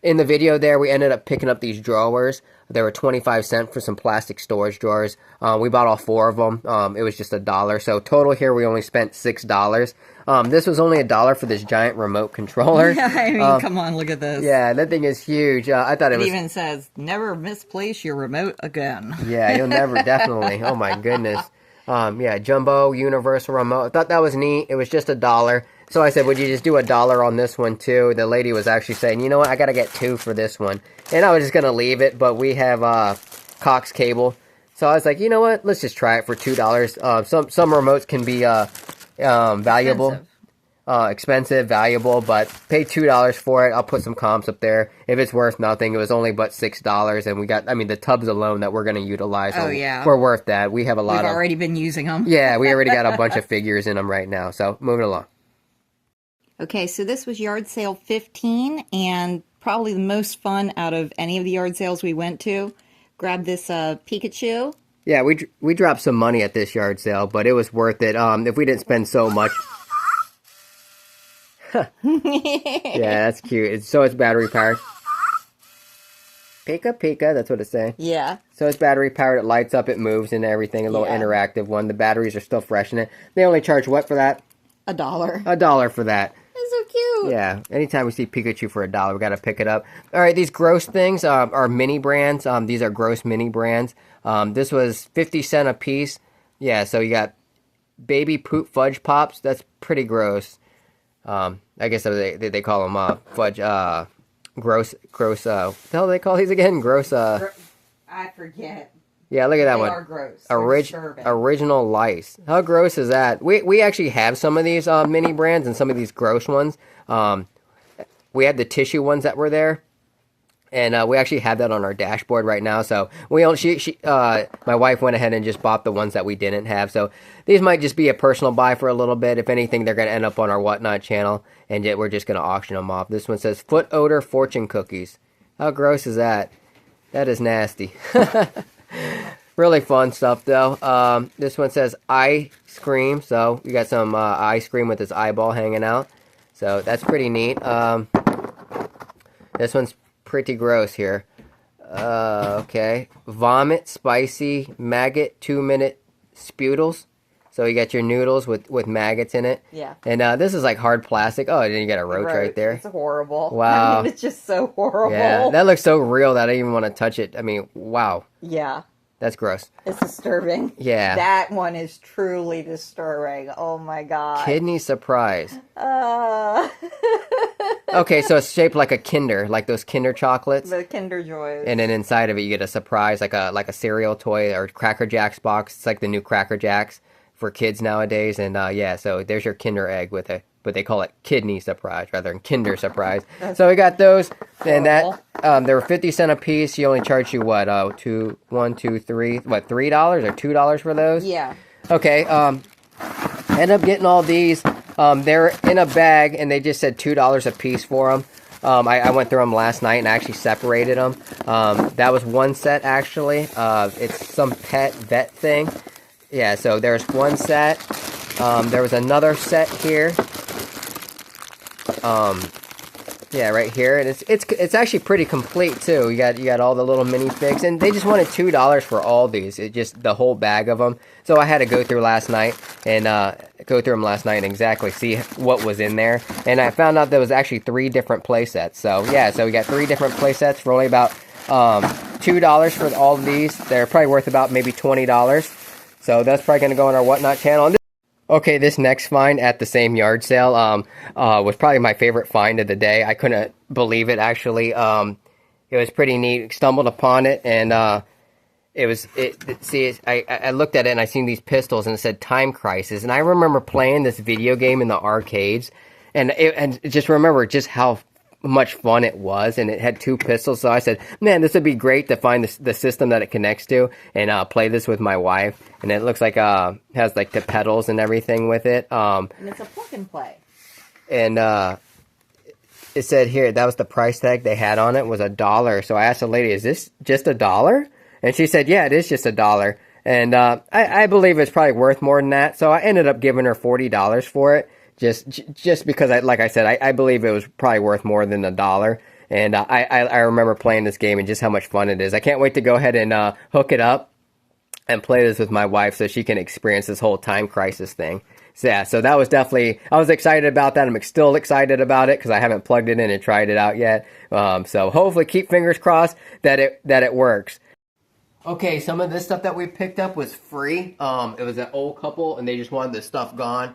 In the video there, we ended up picking up these drawers. They were 25 cents for some plastic storage drawers. We bought all 4 of them. It was just $1. So total here, we only spent $6. This was only $1 for this giant remote controller. Yeah, I mean, come on, look at this. Yeah, that thing is huge. I thought it was... even says, never misplace your remote again. Yeah, you'll never, definitely. Oh my goodness. Yeah, jumbo universal remote. I thought that was neat. It was just $1. So I said, would you just do $1 on this one too? The lady was actually saying, you know what, I gotta get 2 for this one. And I was just gonna leave it, but we have Cox cable. So I was like, you know what, let's just try it for $2. Some remotes can be valuable. Expensive, valuable, but pay $2 for it. I'll put some comps up there. If it's worth nothing, it was only but $6, and we got, I mean, the tubs alone that we're going to utilize, we're worth that. We have a lot We've already been using them. Yeah, we already got a bunch of figures in them right now, so moving along. Okay, so this was yard sale 15, and probably the most fun out of any of the yard sales we went to. Grabbed this Pikachu. Yeah, we dropped some money at this yard sale, but it was worth it. If we didn't spend so much... Yeah, that's cute. It's battery powered. Pika Pika, that's what it's saying. Yeah. So it's battery powered, it lights up, it moves and everything, a little interactive one. The batteries are still fresh in it. They only charge what for that? $1. $1 for that. It's so cute. Yeah, anytime we see Pikachu for $1, we gotta pick it up. Alright, these gross things are mini brands. These are gross mini brands. This was 50 cents a piece. Yeah, so you got baby poop fudge pops. That's pretty gross. I guess they call them fudge, gross, what the hell do they call these again? Gross, I forget. yeah, look at that They one. are gross. Original lice. How gross is that? We actually have some of these mini brands and some of these gross ones. We had the tissue ones that were there. And we actually have that on our dashboard right now. So my wife went ahead and just bought the ones that we didn't have. So these might just be a personal buy for a little bit. If anything, they're going to end up on our Whatnot channel, and we're just going to auction them off. This one says foot odor fortune cookies. How gross is that? That is nasty. Really fun stuff though. This one says ice cream. So we got some ice cream with this eyeball hanging out. So that's pretty neat. This one's pretty gross here. Okay. Vomit, spicy, maggot, 2-minute spoodles. So you got your noodles with maggots in it. Yeah. And this is like hard plastic. Oh, and then you got a roach right there. It's horrible. Wow. I mean, it's just so horrible. Yeah, that looks so real that I didn't even want to touch it. I mean, wow. Yeah. That's gross. It's disturbing. Yeah. That one is truly disturbing. Oh my god. Kidney surprise. Okay, so it's shaped like a Kinder, like those Kinder chocolates. The Kinder Joys. And then inside of it, you get a surprise, like a cereal toy or Cracker Jacks box. It's like the new Cracker Jacks for kids nowadays. And yeah, so there's your Kinder egg with it. But they call it kidney surprise rather than Kinder surprise. So we got those, and that they were 50 cents a piece. You only charge you what? $3, what, $3 or $2 for those? Yeah. Okay. End up getting all these. They're in a bag, and they just said $2 a piece for them. I went through them last night and I actually separated them. That was one set, actually. It's some pet vet thing. Yeah, so there's one set. There was another set here. Yeah, right here, and it's actually pretty complete too. You got all the little minifigs, and they just wanted $2 for all these. It just the whole bag of them. So I had to go through last night and and exactly see what was in there. And I found out there was actually 3 different play sets. So yeah, so we got 3 different play sets for only about $2 for all of these. They're probably worth about maybe $20. So that's probably gonna go on our Whatnot channel. Okay, this next find at the same yard sale was probably my favorite find of the day. I couldn't believe it, actually. It was pretty neat. Stumbled upon it, and I looked at it, and I seen these pistols, and it said Time Crisis. And I remember playing this video game in the arcades, and just remember just how much fun it was, and it had 2 pistols. So I said, man, this would be great to find the system that it connects to and play this with my wife. And it looks like has like the pedals and everything with it. And it's a plug and play. And it said here that was the price tag they had on it was $1. So I asked the lady, "Is this just $1?" And she said, "Yeah, it is just $1." And I believe it's probably worth more than that. So I ended up giving her $40 for it. Just because, like I said, I believe it was probably worth more than $1. And I remember playing this game and just how much fun it is. I can't wait to go ahead and hook it up and play this with my wife so she can experience this whole Time Crisis thing. So yeah, so that was definitely, I was excited about that. I'm still excited about it because I haven't plugged it in and tried it out yet. So hopefully, keep fingers crossed that it works. Okay, some of this stuff that we picked up was free. It was an old couple and they just wanted this stuff gone.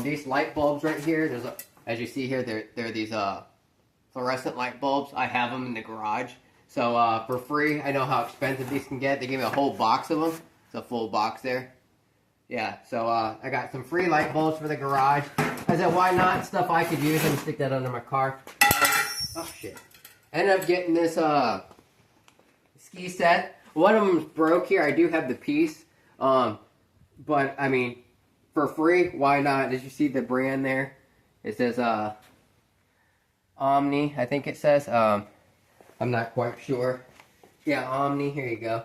These light bulbs right here, as you see here, they're these fluorescent light bulbs. I have them in the garage. So for free, I know how expensive these can get. They gave me a whole box of them. It's a full box there. Yeah, so I got some free light bulbs for the garage. I said, why not? Stuff I could use. Let me stick that under my car. Oh, shit. I ended up getting this ski set. One of them's broke here. I do have the piece. But, I mean, for free, why not? Did you see the brand there? It says Omni, I think it says. I'm not quite sure. Yeah, Omni, here you go.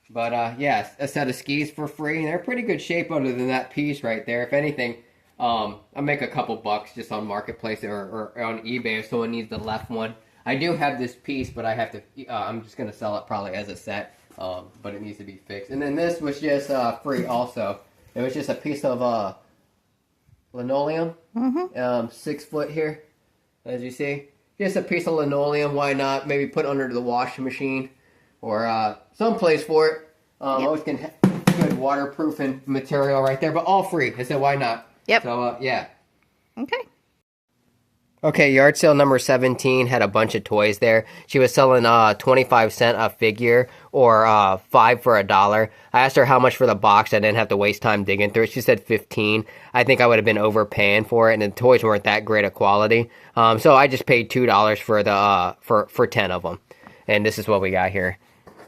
But yeah, a set of skis for free. And they're pretty good shape other than that piece right there. If anything, I'll make a couple bucks just on Marketplace or on eBay if someone needs the left one. I do have this piece, but I have to, I'm just going to sell it probably as a set. But it needs to be fixed. And then this was just free also. It was just a piece of linoleum, 6 foot here, as you see. Just a piece of linoleum, why not? Maybe put under the washing machine or someplace for it. Always can good waterproofing material right there, but all free. I said, why not? Yep. So, yeah. Okay. Okay, yard sale number 17 had a bunch of toys there. She was selling 25 cents a figure or 5 for $1. I asked her how much for the box. I didn't have to waste time digging through it. She said 15. I think I would have been overpaying for it, and the toys weren't that great of quality. So I just paid $2 for the for 10 of them. And this is what we got here.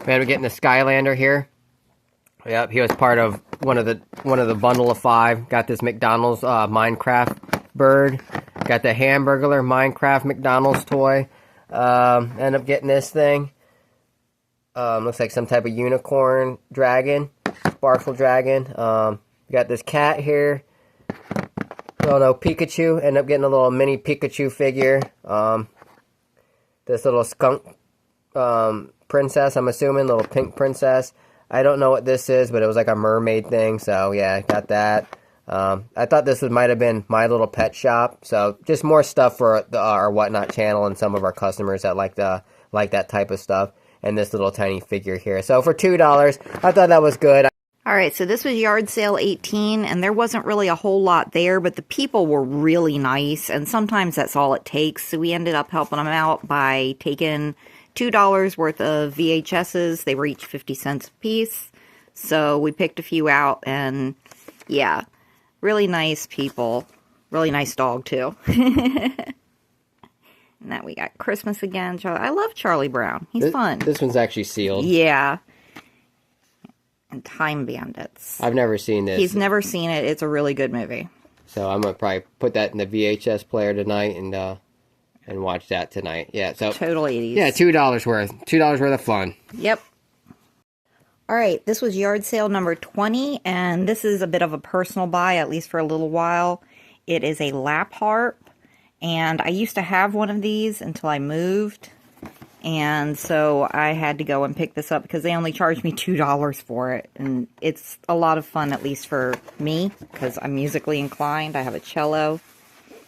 Man, we're getting the Skylander here. Yep, he was part of one of the bundle of 5. Got this McDonald's Minecraft bird. Got the Hamburglar Minecraft McDonald's toy. End up getting this thing. Looks like some type of unicorn dragon. Sparkle dragon. Got this cat here. I don't know, Pikachu. End up getting a little mini Pikachu figure. This little skunk princess, I'm assuming. Little pink princess. I don't know what this is, but it was like a mermaid thing. So yeah, got that. I thought this might have been My Little Pet Shop. So just more stuff for our Whatnot channel and some of our customers that like that type of stuff. And this little tiny figure here. So for $2, I thought that was good. All right, so this was yard sale 18, and there wasn't really a whole lot there, but the people were really nice, and sometimes that's all it takes. So we ended up helping them out by taking $2 worth of VHSs. They were each 50 cents a piece. So we picked a few out, and yeah, really nice people. Really nice dog, too. And that we got Christmas again. I love Charlie Brown. He's fun. This one's actually sealed. Yeah. And Time Bandits. I've never seen this. He's never seen it. It's a really good movie. So I'm gonna probably put that in the VHS player tonight and watch that tonight. Yeah, so Total 80s. yeah, $2 worth. $2 worth of fun. Yep. All right, this was yard sale number 20, and this is a bit of a personal buy, at least for a little while. It is a lap harp, and I used to have one of these until I moved, and so I had to go and pick this up because they only charged me $2 for it, and it's a lot of fun, at least for me, because I'm musically inclined. I have a cello.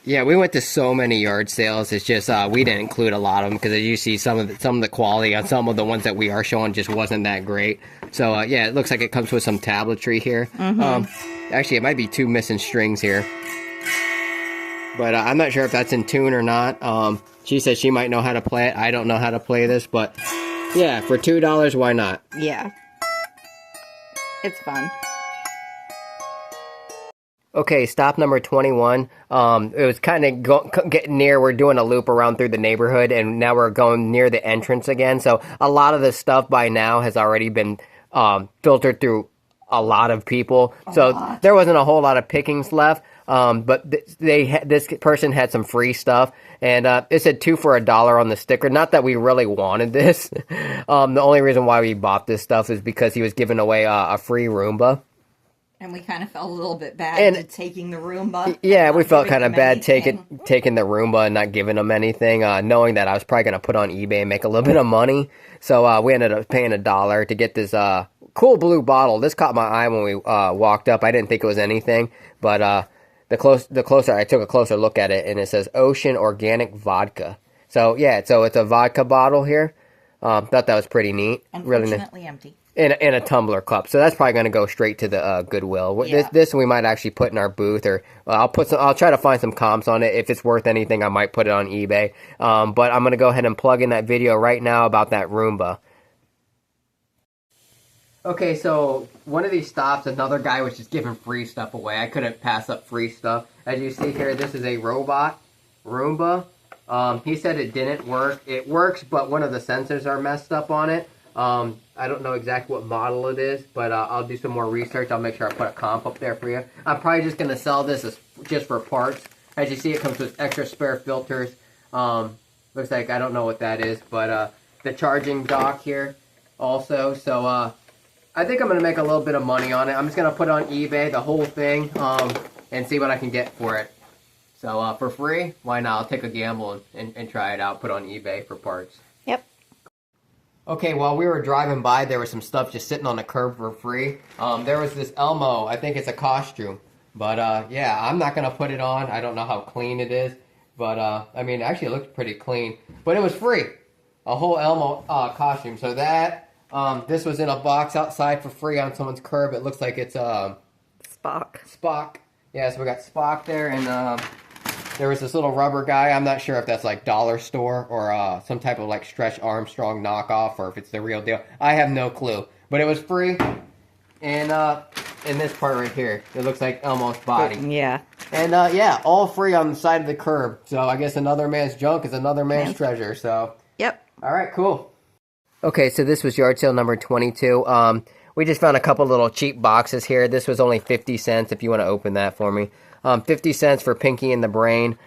Yeah, we went to so many yard sales. It's just we didn't include a lot of them because as you see, some of the quality on some of the ones that we are showing just wasn't that great. So yeah, it looks like it comes with some tabletry here. Actually, it might be 2 missing strings here, but I'm not sure if that's in tune or not. She said she might know how to play it. I don't know how to play this, but yeah, for $2, why not? Yeah. It's fun. Okay, stop number 21. It was kind of getting near. We're doing a loop around through the neighborhood, and now we're going near the entrance again. So a lot of this stuff by now has already been filtered through a lot of people. There wasn't a whole lot of pickings left. But this person had some free stuff, and it said 2 for $1 on the sticker. Not that we really wanted this. The only reason why we bought this stuff is because he was giving away a free Roomba. And we kind of felt a little bit bad taking the Roomba. Yeah, we felt kind of bad taking the Roomba and not giving them anything, knowing that I was probably going to put on eBay and make a little bit of money. So we ended up paying $1 to get this cool blue bottle. This caught my eye when we walked up. I didn't think it was anything, but the closer I took a closer look at it, and it says Ocean Organic Vodka. So yeah, so it's a vodka bottle here. Thought that was pretty neat. Unfortunately empty. In a tumbler cup, so that's probably going to go straight to the Goodwill. Yeah. This we might actually put in our booth, or I'll try to find some comps on it. If it's worth anything, I might put it on eBay. But I'm going to go ahead and plug in that video right now about that Roomba. Okay, so one of these stops, another guy was just giving free stuff away. I couldn't pass up free stuff. As you see here, this is a robot Roomba. He said it didn't work. It works, but one of the sensors are messed up on it. I don't know exactly what model it is, but I'll do some more research. I'll make sure I put a comp up there for you. I'm probably just going to sell this just for parts. As you see, it comes with extra spare filters. Looks like, I don't know what that is, but the charging dock here also. So I think I'm going to make a little bit of money on it. I'm just going to put it on eBay, the whole thing, and see what I can get for it. So for free, why not? I'll take a gamble and try it out, put it on eBay for parts. Yep. Okay, while we were driving by, there was some stuff just sitting on the curb for free. There was this Elmo. I think it's a costume. But, yeah, I'm not going to put it on. I don't know how clean it is. But, I mean, actually, it looks pretty clean. But it was free. A whole Elmo costume. So that, this was in a box outside for free on someone's curb. It looks like it's Spock. Spock. Yeah, so we got Spock there, and there was this little rubber guy. I'm not sure if that's like dollar store or some type of like Stretch Armstrong knockoff, or if it's the real deal. I have no clue. But it was free. And in this part right here, it looks like Elmo's body. Yeah. And yeah, all free on the side of the curb. So I guess another man's junk is another man's treasure. So Yep. All right, cool. Okay, so this was yard sale number 22. We just found a couple little cheap boxes here. This was only 50 cents if you want to open that for me. 50 cents for Pinky and the Brain.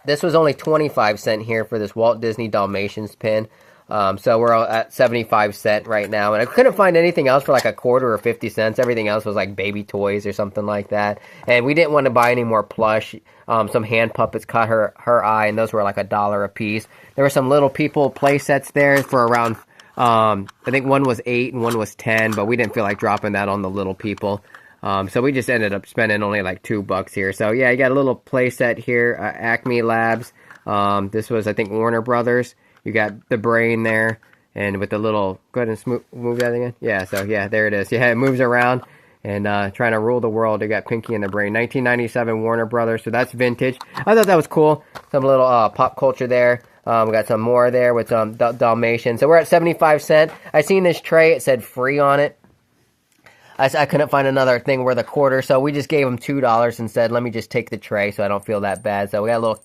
This was only 25 cents here for this Walt Disney Dalmatians pin. So we're at 75 cents right now. And I couldn't find anything else for like a quarter or 50 cents. Everything else was like baby toys or something like that. And we didn't want to buy any more plush. Some hand puppets caught her eye, and those were like $1 a piece. There were some little people play sets there for around, I think one was 8 and one was 10, but we didn't feel like dropping that on the little people. So we just ended up spending only like $2 here. So yeah, you got a little play set here, Acme Labs. This was, I think, Warner Brothers. You got the brain there, and with the little, go ahead and move that again. Yeah, so yeah, there it is. Yeah, it moves around and trying to rule the world. You got Pinky and the Brain, 1997 Warner Brothers. So that's vintage. I thought that was cool. Some little pop culture there. We got some more there with some Dalmatian. So we're at 75 cents. I seen this tray. It said free on it. I couldn't find another thing worth a quarter, so we just gave them $2 and said, let me just take the tray so I don't feel that bad. So we got a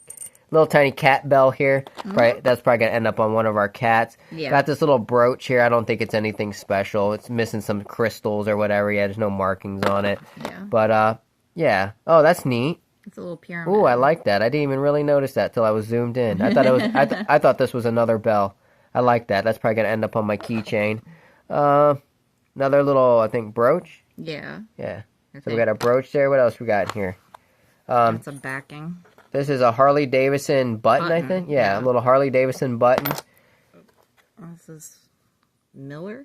little tiny cat bell here. Right, that's probably going to end up on one of our cats. Yeah. Got this little brooch here. I don't think it's anything special. It's missing some crystals or whatever. Yeah, there's no markings on it. Yeah. But Yeah. Oh, that's neat. It's a little pyramid. Ooh, I like that. I didn't even really notice that till I was zoomed in. I thought it was. I thought this was another bell. I like that. That's probably gonna end up on my keychain. Another little, I think, brooch. Yeah. Yeah. So we got a brooch there. What else we got here? That's a backing. This is a Harley Davidson button, I think. Yeah, a little Harley Davidson button. This is Miller.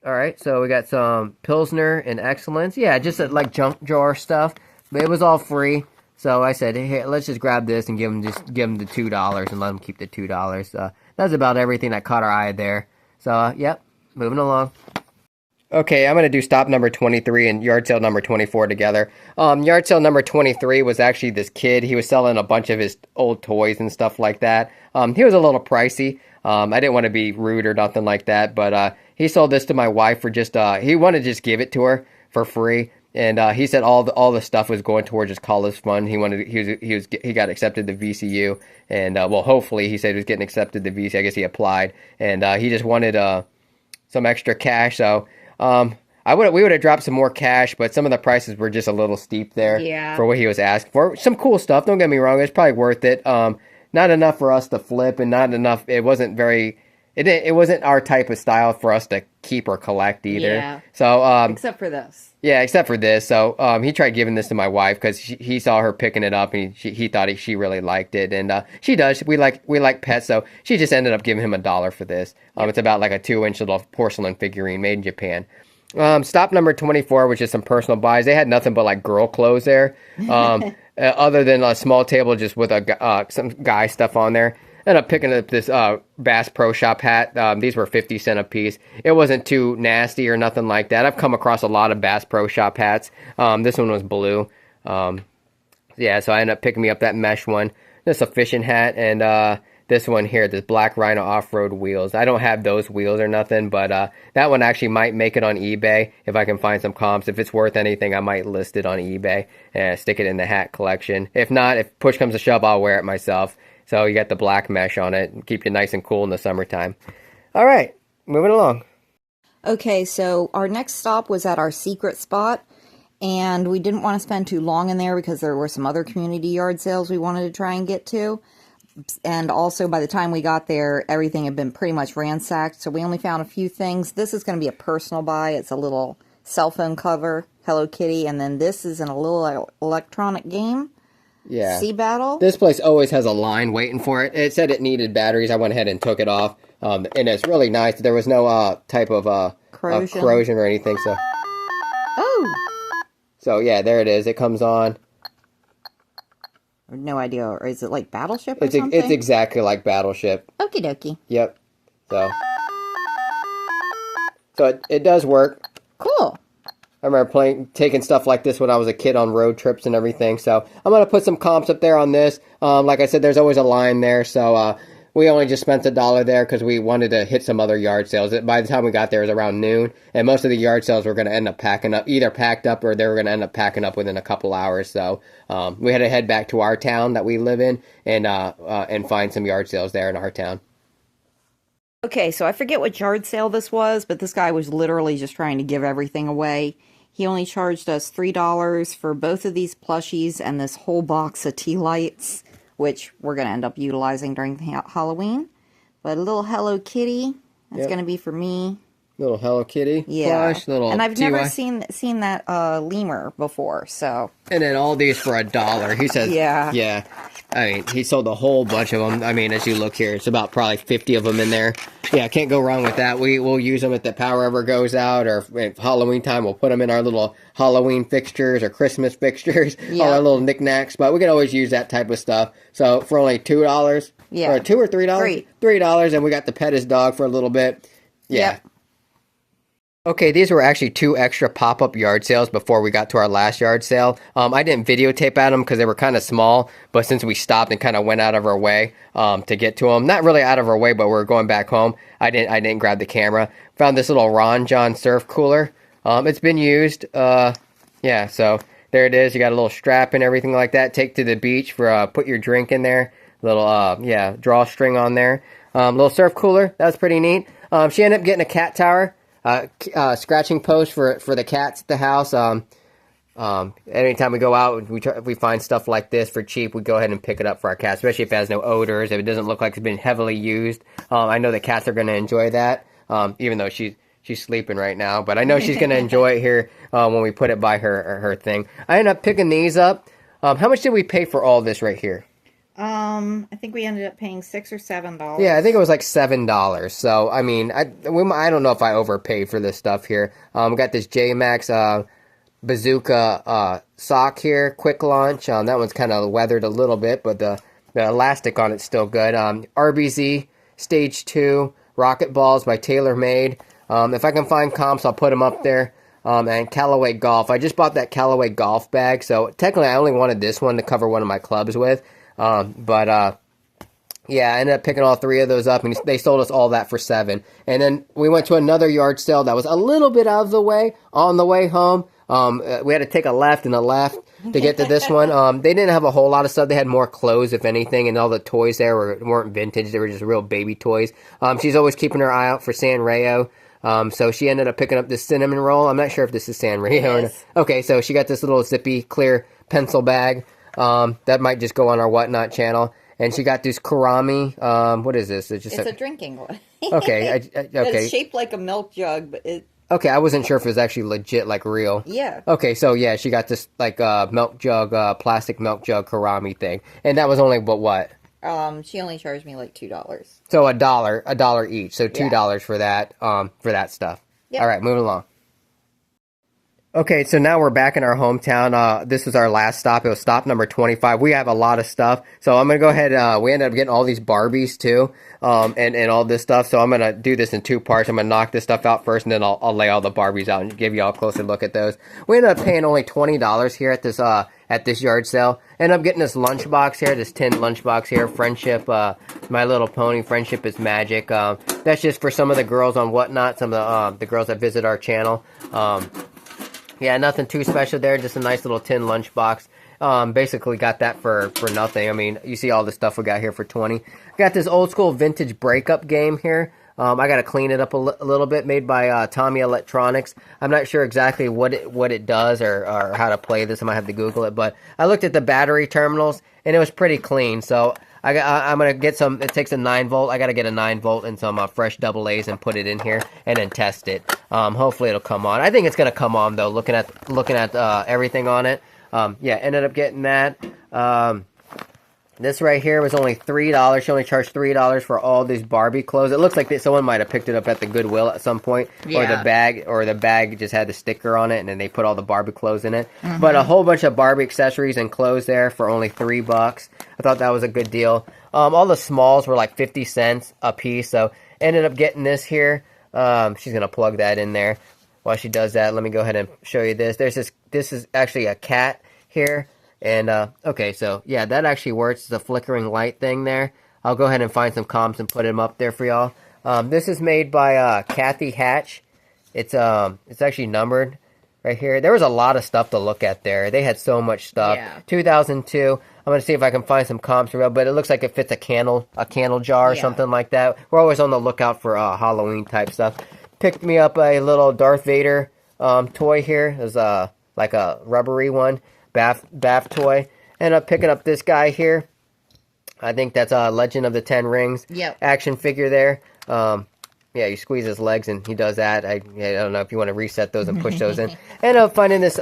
All right, so we got some Pilsner and Excellence. Yeah, just like junk drawer stuff. But it was all free. So I said, hey, let's just grab this and give them the $2 and let them keep the $2. That's about everything that caught our eye there. So, yep, moving along. Okay, I'm going to do stop number 23 and yard sale number 24 together. Yard sale number 23 was actually this kid. He was selling a bunch of his old toys and stuff like that. He was a little pricey. I didn't want to be rude or nothing like that, but he sold this to my wife for just, he wanted to just give it to her for free. And he said all the stuff was going towards his college fund. He got accepted to VCU, and well, hopefully he said he was getting accepted to VCU. I guess he applied, and he just wanted some extra cash. So we would have dropped some more cash, but some of the prices were just a little steep there for what he was asking for. Some cool stuff. Don't get me wrong; it's probably worth it. Not enough for us to flip, and not enough. It wasn't very. It wasn't our type of style for us to keep or collect either. Yeah. So except for this. Yeah, except for this. So he tried giving this to my wife because he saw her picking it up and he thought she really liked it, and she does. We like pets, so she just ended up giving him $1 for this. It's about like a 2-inch little porcelain figurine made in Japan. Stop number 24, which is some personal buys. They had nothing but like girl clothes there, other than a small table just with some guy stuff on there. Ended up picking up this Bass Pro Shop hat. These were 50 cents a piece. It wasn't too nasty or nothing like that. I've come across a lot of Bass Pro Shop hats. This one was blue. Yeah, so I ended up picking me up that mesh one. This a fishing hat, and this one here, this Black Rhino off-road wheels. I don't have those wheels or nothing, but that one actually might make it on eBay if I can find some comps. If it's worth anything, I might list it on eBay and stick it in the hat collection. If not, if push comes to shove, I'll wear it myself. So you got the black mesh on it and keep you nice and cool in the summertime. All right, moving along. Okay, so our next stop was at our secret spot, and we didn't want to spend too long in there because there were some other community yard sales we wanted to try and get to. And also, by the time we got there, everything had been pretty much ransacked, so we only found a few things. This is going to be a personal buy. It's a little cell phone cover, Hello Kitty, and then this is in a little electronic game. Yeah. Sea Battle. This place always has a line waiting for it. It said it needed batteries. I went ahead and took it off. And it's really nice. There was no type of corrosion or anything. So. Oh. So yeah, there it is. It comes on. No idea. Or is it like Battleship or something? It's exactly like Battleship. Okie dokie. Yep. So it does work. Cool. I remember taking stuff like this when I was a kid on road trips and everything. So I'm going to put some comps up there on this. Like I said, there's always a line there. So we only just spent $1 there because we wanted to hit some other yard sales. By the time we got there, it was around noon. And most of the yard sales were going to end up packing up, either packed up or they were going to end up packing up within a couple hours. So we had to head back to our town that we live in and find some yard sales there in our town. Okay, so I forget what yard sale this was, but this guy was literally just trying to give everything away. He only charged us $3 for both of these plushies and this whole box of tea lights, which we're going to end up utilizing during Halloween. But a little Hello Kitty, that's going to be for me. Little Hello Kitty plush, little and I've never seen that lemur before, so. And then all these for $1. He says, yeah. I mean, he sold a whole bunch of them. I mean, as you look here, it's about probably 50 of them in there. Yeah, can't go wrong with that. We'll use them if the power ever goes out, or if Halloween time, we'll put them in our little Halloween fixtures or Christmas fixtures, all our little knickknacks. But we can always use that type of stuff. So for only $2, or $2 or $3, $3, and we got to pet his dog for a little bit. Yeah. Yep. Okay, these were actually 2 extra pop-up yard sales before we got to our last yard sale. I didn't videotape at them because they were kind of small, but since we stopped and kind of went out of our way to get to them, not really out of our way, but we were going back home, I didn't grab the camera. Found this little Ron John surf cooler. It's been used. Yeah, so there it is. You got a little strap and everything like that. Take to the beach for put your drink in there. Little drawstring on there. Little surf cooler. That was pretty neat. She ended up getting a cat tower. Scratching post for the cats at the house. Anytime we go out, we find stuff like this for cheap, we go ahead and pick it up for our cats, especially if it has no odors, if it doesn't look like it's been heavily used. I know the cats are going to enjoy that, even though she's sleeping right now, but I know she's going to enjoy it here when we put it by her thing. I ended up picking these up. How much did we pay for all this right here? I think we ended up paying $6 or $7. Yeah, I think it was like $7. So, I mean, I don't know if I overpaid for this stuff here. We got this J-Max bazooka sock here, quick launch. That one's kind of weathered a little bit, but the elastic on it's still good. RBZ Stage 2 Rocket Balls by TaylorMade. If I can find comps, I'll put them up there. And Callaway Golf. I just bought that Callaway Golf bag, so technically I only wanted this one to cover one of my clubs with. Yeah, I ended up picking all three of those up, and they sold us all that for $7. And then we went to another yard sale that was a little bit out of the way on the way home. We had to take a left and a left to get to this one. They didn't have a whole lot of stuff. They had more clothes, if anything, and all the toys there weren't vintage. They were just real baby toys. She's always keeping her eye out for Sanrio. So she ended up picking up this cinnamon roll. I'm not sure if this is Sanrio or not. Okay, so she got this little zippy clear pencil bag. That might just go on our Whatnot channel. And she got this Kurami. What is this? It's a drinking one. Okay. Okay. It's shaped like a milk jug, but it... Okay, I wasn't sure if it was actually legit, like real. Yeah. Okay, so yeah, she got this like milk jug, plastic milk jug Kurami thing. And that was only, what? She only charged me like $2. So a dollar each. So $2 for that stuff. Yep. All right, moving along. Okay, so now we're back in our hometown. This was our last stop. It was stop number 25. We have a lot of stuff. So I'm going to go ahead. We ended up getting all these Barbies too, and all this stuff. So I'm going to do this in two parts. I'm going to knock this stuff out first, and then I'll lay all the Barbies out and give you all a closer look at those. We ended up paying only $20 here at this yard sale. Ended up getting this lunchbox here, this tin lunchbox here, Friendship, My Little Pony, Friendship is Magic. That's just for some of the girls on Whatnot, some of the girls that visit our channel. Yeah, nothing too special there, just a nice little tin lunchbox. Basically got that for nothing. I mean, you see all the stuff we got here for 20. Got this old school vintage breakup game here. I got to clean it up a little bit, made by Tommy Electronics. I'm not sure exactly what it does or how to play this. I might have to Google it, but I looked at the battery terminals, and it was pretty clean, so I'm going to get some. It takes a 9-volt. I got to get a 9-volt and some fresh AA's and put it in here and then test it. Hopefully it'll come on. I think it's going to come on, though, looking at everything on it. Yeah, ended up getting that. This right here was only $3. She only charged $3 for all these Barbie clothes. It looks like someone might have picked it up at the Goodwill at some point, or the bag just had the sticker on it, and then they put all the Barbie clothes in it. Mm-hmm. But a whole bunch of Barbie accessories and clothes there for only $3. I thought that was a good deal. All the smalls were like 50 cents a piece, so ended up getting this here. She's gonna plug that in there. While she does that, let me go ahead and show you this. This is actually a cat here. And, okay, so, yeah, that actually works. It's a flickering light thing there. I'll go ahead and find some comps and put them up there for y'all. This is made by, Kathy Hatch. It's actually numbered right here. There was a lot of stuff to look at there. They had so much stuff. Yeah. 2002. I'm going to see if I can find some comps for y'all, but it looks like it fits a candle jar or something like that. We're always on the lookout for, Halloween type stuff. Picked me up a little Darth Vader, toy here. It was, like a rubbery one. Bath toy. Ended up picking up this guy here. I think that's Legend of the Ten Rings. Yep. Action figure there. Yeah, you squeeze his legs and he does that. I don't know if you want to reset those and push those in. Ended up finding this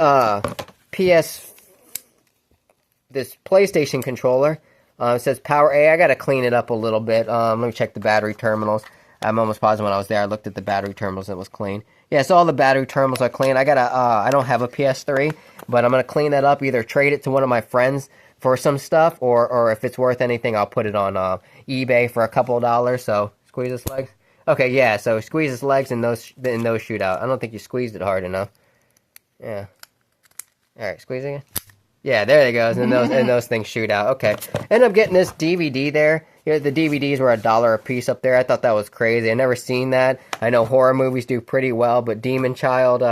this PlayStation controller. It says Power A. I got to clean it up a little bit. Let me check the battery terminals. I'm almost positive when I was there, I looked at the battery terminals and it was clean. Yeah, so all the battery terminals are clean. I don't have a PS3, but I'm going to clean that up, either trade it to one of my friends for some stuff, or if it's worth anything, I'll put it on eBay for a couple of dollars. So, squeeze his legs. Okay, yeah, so squeeze his legs and those shoot out. I don't think you squeezed it hard enough. Yeah. Alright, squeeze again. Yeah, there it goes, and those things shoot out. Okay. Ended up getting this DVD there. Here, the DVDs were $1 a piece up there. I thought that was crazy. I never seen that. I know horror movies do pretty well, but Demon Child,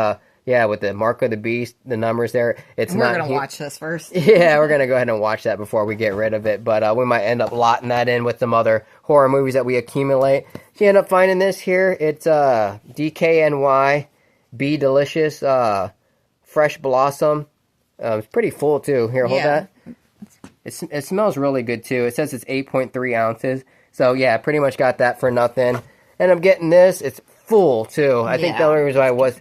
yeah, with the Mark of the Beast, the numbers there, it's we're not... We're going to watch this first. Yeah, we're going to go ahead and watch that before we get rid of it, but we might end up lotting that in with some other horror movies that we accumulate. She ended up finding this here. It's DKNY, Be Delicious, Fresh Blossom, It's pretty full too. Here, hold Yeah. that. It smells really good too. It says it's 8.3 ounces. So yeah, pretty much got that for nothing. And I'm getting this. It's full too. I think the Yeah. only reason why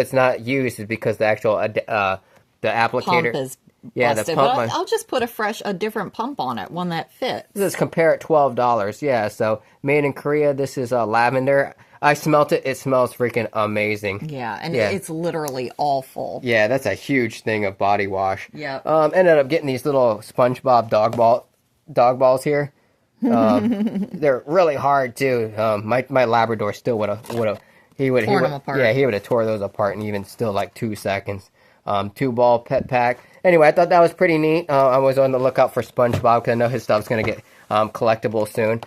it's not used is because the actual the applicator. Pump is yeah, busted, the pump. but I'll just put a different pump on it, one that fits. This is compare at $12. Yeah, so made in Korea. This is lavender. I smelt it. It smells freaking amazing. Yeah, and Yeah. it's literally all full. Yeah, that's a huge thing of body wash. Yep. Ended up getting these little SpongeBob dog balls here. They're really hard too. My Labrador still would have Torn them apart. Yeah, he would have tore those apart in even still like 2 seconds. 2-ball pet pack. Anyway, I thought that was pretty neat. I was on the lookout for SpongeBob because I know his stuff's gonna get collectible soon.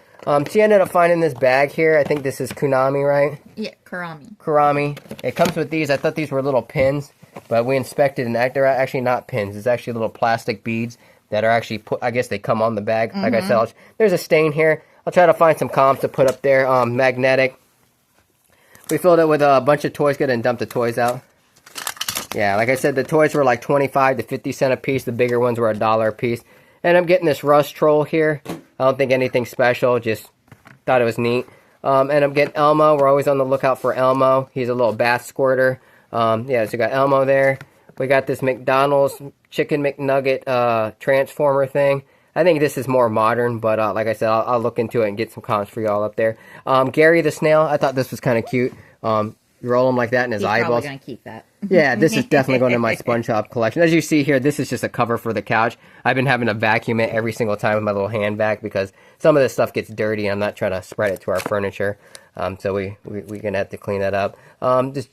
She ended up finding this bag here. I think this is Kunami, right? Yeah, Karami. Kurami. It comes with these. I thought these were little pins, but we inspected and they're actually not pins. It's actually little plastic beads that are actually put. I guess they come on the bag. Like I said, there's a stain here. I'll try to find some comps to put up there. Magnetic. We filled it with a bunch of toys. Good, and dumped the toys out. Yeah, like I said, the toys were like 25 to 50 cents a piece. The bigger ones were $1 a piece. And I'm getting this rust troll here. I don't think anything special. Just thought it was neat. And I'm getting Elmo. We're always on the lookout for Elmo. He's a little bath squirter. Yeah, so we got Elmo there. We got this McDonald's Chicken McNugget transformer thing. I think this is more modern, but like I said, I'll look into it and get some comps for y'all up there. Gary the Snail. I thought this was kind of cute. You roll him like that in his He's eyeballs. probably gonna keep that. Yeah, this is definitely going to my SpongeBob collection. As you see here, this is just a cover for the couch. I've been having to vacuum it every single time with my little hand vac because some of this stuff gets dirty and I'm not trying to spread it to our furniture. So we're going to have to clean that up.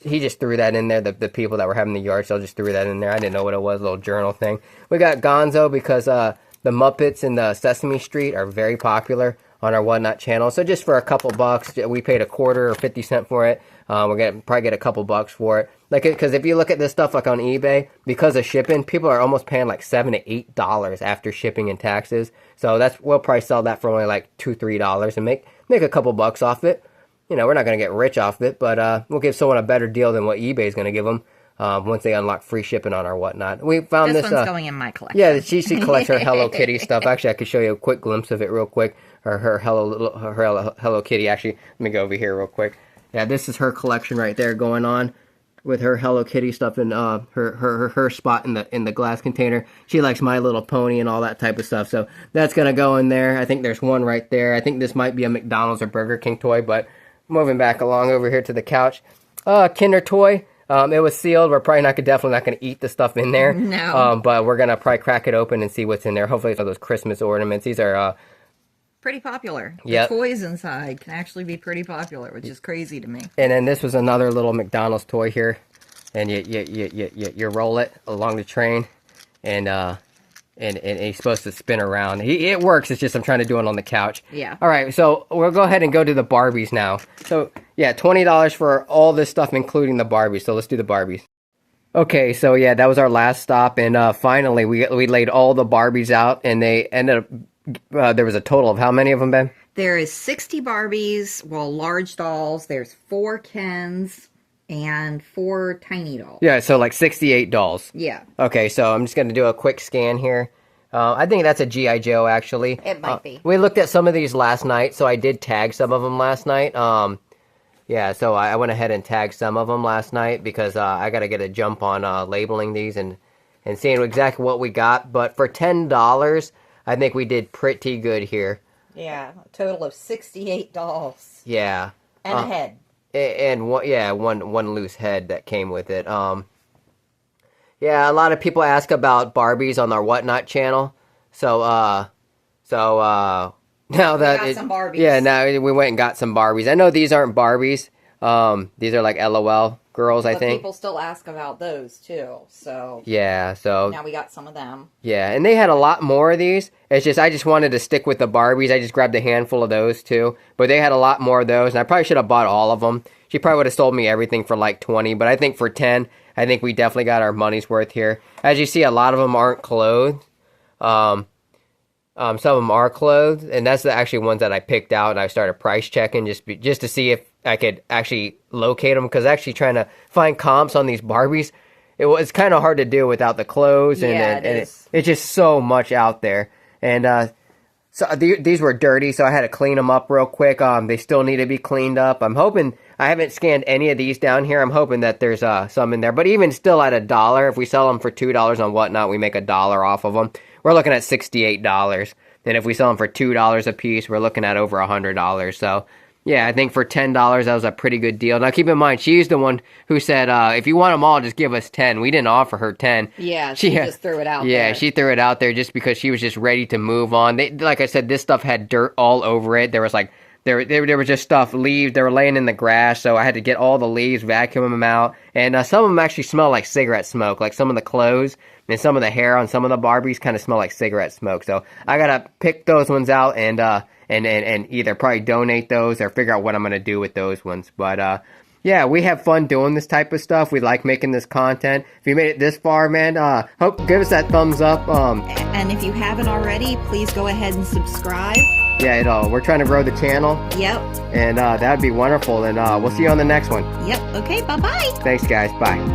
He just threw that in there. The people that were having the yard sale just threw that in there. I didn't know what it was, a little journal thing. We got Gonzo because the Muppets in the Sesame Street are very popular on our Whatnot channel. So just for a couple bucks, we paid a quarter or 50 cents for it. We're going to probably get a couple bucks for it. Like, because if you look at this stuff like on eBay, because of shipping, people are almost paying like $7 to $8 after shipping and taxes. So we'll probably sell that for only like $2-3 and make a couple bucks off it. You know, we're not going to get rich off it, but we'll give someone a better deal than what eBay's going to give them once they unlock free shipping on our Whatnot. We found This this. one's going in my collection. Yeah, she collects her Hello Kitty stuff. Actually, I could show you a quick glimpse of it real quick. Her Hello Kitty. Actually, let me go over here real quick. Yeah, this is her collection right there going on with her Hello Kitty stuff in her spot in the glass container. She likes My Little Pony and all that type of stuff. So that's gonna go in there. I think there's one right there. I think this might be a McDonald's or Burger King toy, but moving back along over here to the couch. Kinder toy. It was sealed. We're probably definitely not gonna eat the stuff in there. No. But we're gonna probably crack it open and see what's in there. Hopefully it's all those Christmas ornaments. These are Pretty popular. Yep. The toys inside can actually be pretty popular, which is crazy to me. And then this was another little McDonald's toy here, and you roll it along the train, and he's supposed to spin around. It works. It's just I'm trying to do it on the couch. Yeah. All right, so we'll go ahead and go to the Barbies now. So yeah, $20 for all this stuff, including the Barbies. So let's do the Barbies. Okay, so yeah, that was our last stop, and finally we laid all the Barbies out, and they ended up. There was a total of how many of them, Ben? There is 60 Barbies, large dolls. There's 4 Kens and 4 tiny dolls. Yeah, so like 68 dolls. Yeah. Okay, so I'm just going to do a quick scan here. I think that's a G.I. Joe, actually. It might be. We looked at some of these last night, so I did tag some of them last night. Yeah, so I went ahead and tagged some of them last night because I got to get a jump on labeling these and seeing exactly what we got. But for $10... I think we did pretty good here. Yeah, a total of 68 dolls. Yeah. And a head. And one loose head that came with it. Yeah, a lot of people ask about Barbies on our Whatnot channel. So now that we got some Barbies. Yeah, now we went and got some Barbies. I know these aren't Barbies. These are like LOL girls, I think. People still ask about those too, so. Yeah, so. Now we got some of them. Yeah, and they had a lot more of these. It's just, I just wanted to stick with the Barbies. I just grabbed a handful of those too. But they had a lot more of those, and I probably should have bought all of them. She probably would have sold me everything for like 20, but I think for 10, I think we definitely got our money's worth here. As you see, a lot of them aren't clothed. Some of them are clothed, and that's the actually ones that I picked out, and I started price checking just to see if I could actually locate them, because actually trying to find comps on these Barbies it's kind of hard to do without the clothes, and, Yeah, and, it and is. it's just so much out there. And so these were dirty, so I had to clean them up real quick. They still need to be cleaned up. I'm hoping, I haven't scanned any of these down here. I'm hoping that there's some in there. But even still at $1, if we sell them for $2 on Whatnot, we make $1 off of them. We're looking at $68. And if we sell them for $2 a piece, we're looking at over $100. So yeah, I think for $10, that was a pretty good deal. Now, keep in mind, she's the one who said, if you want them all, just give us 10. We didn't offer her 10. Yeah, she just threw it out there. Yeah, she threw it out there just because she was just ready to move on. Like I said, this stuff had dirt all over it. There was like, there was just stuff, leaves. They were laying in the grass, so I had to get all the leaves, vacuum them out. And some of them actually smell like cigarette smoke, like some of the clothes and some of the hair on some of the Barbies kind of smell like cigarette smoke. So I got to pick those ones out and either probably donate those or figure out what I'm going to do with those ones. But yeah, we have fun doing this type of stuff. We like making this content. If you made it this far, man, give us that thumbs up. And if you haven't already, please go ahead and subscribe. Yeah, we're trying to grow the channel. Yep. And that'd be wonderful. And we'll see you on the next one. Yep. Okay, bye-bye. Thanks, guys. Bye.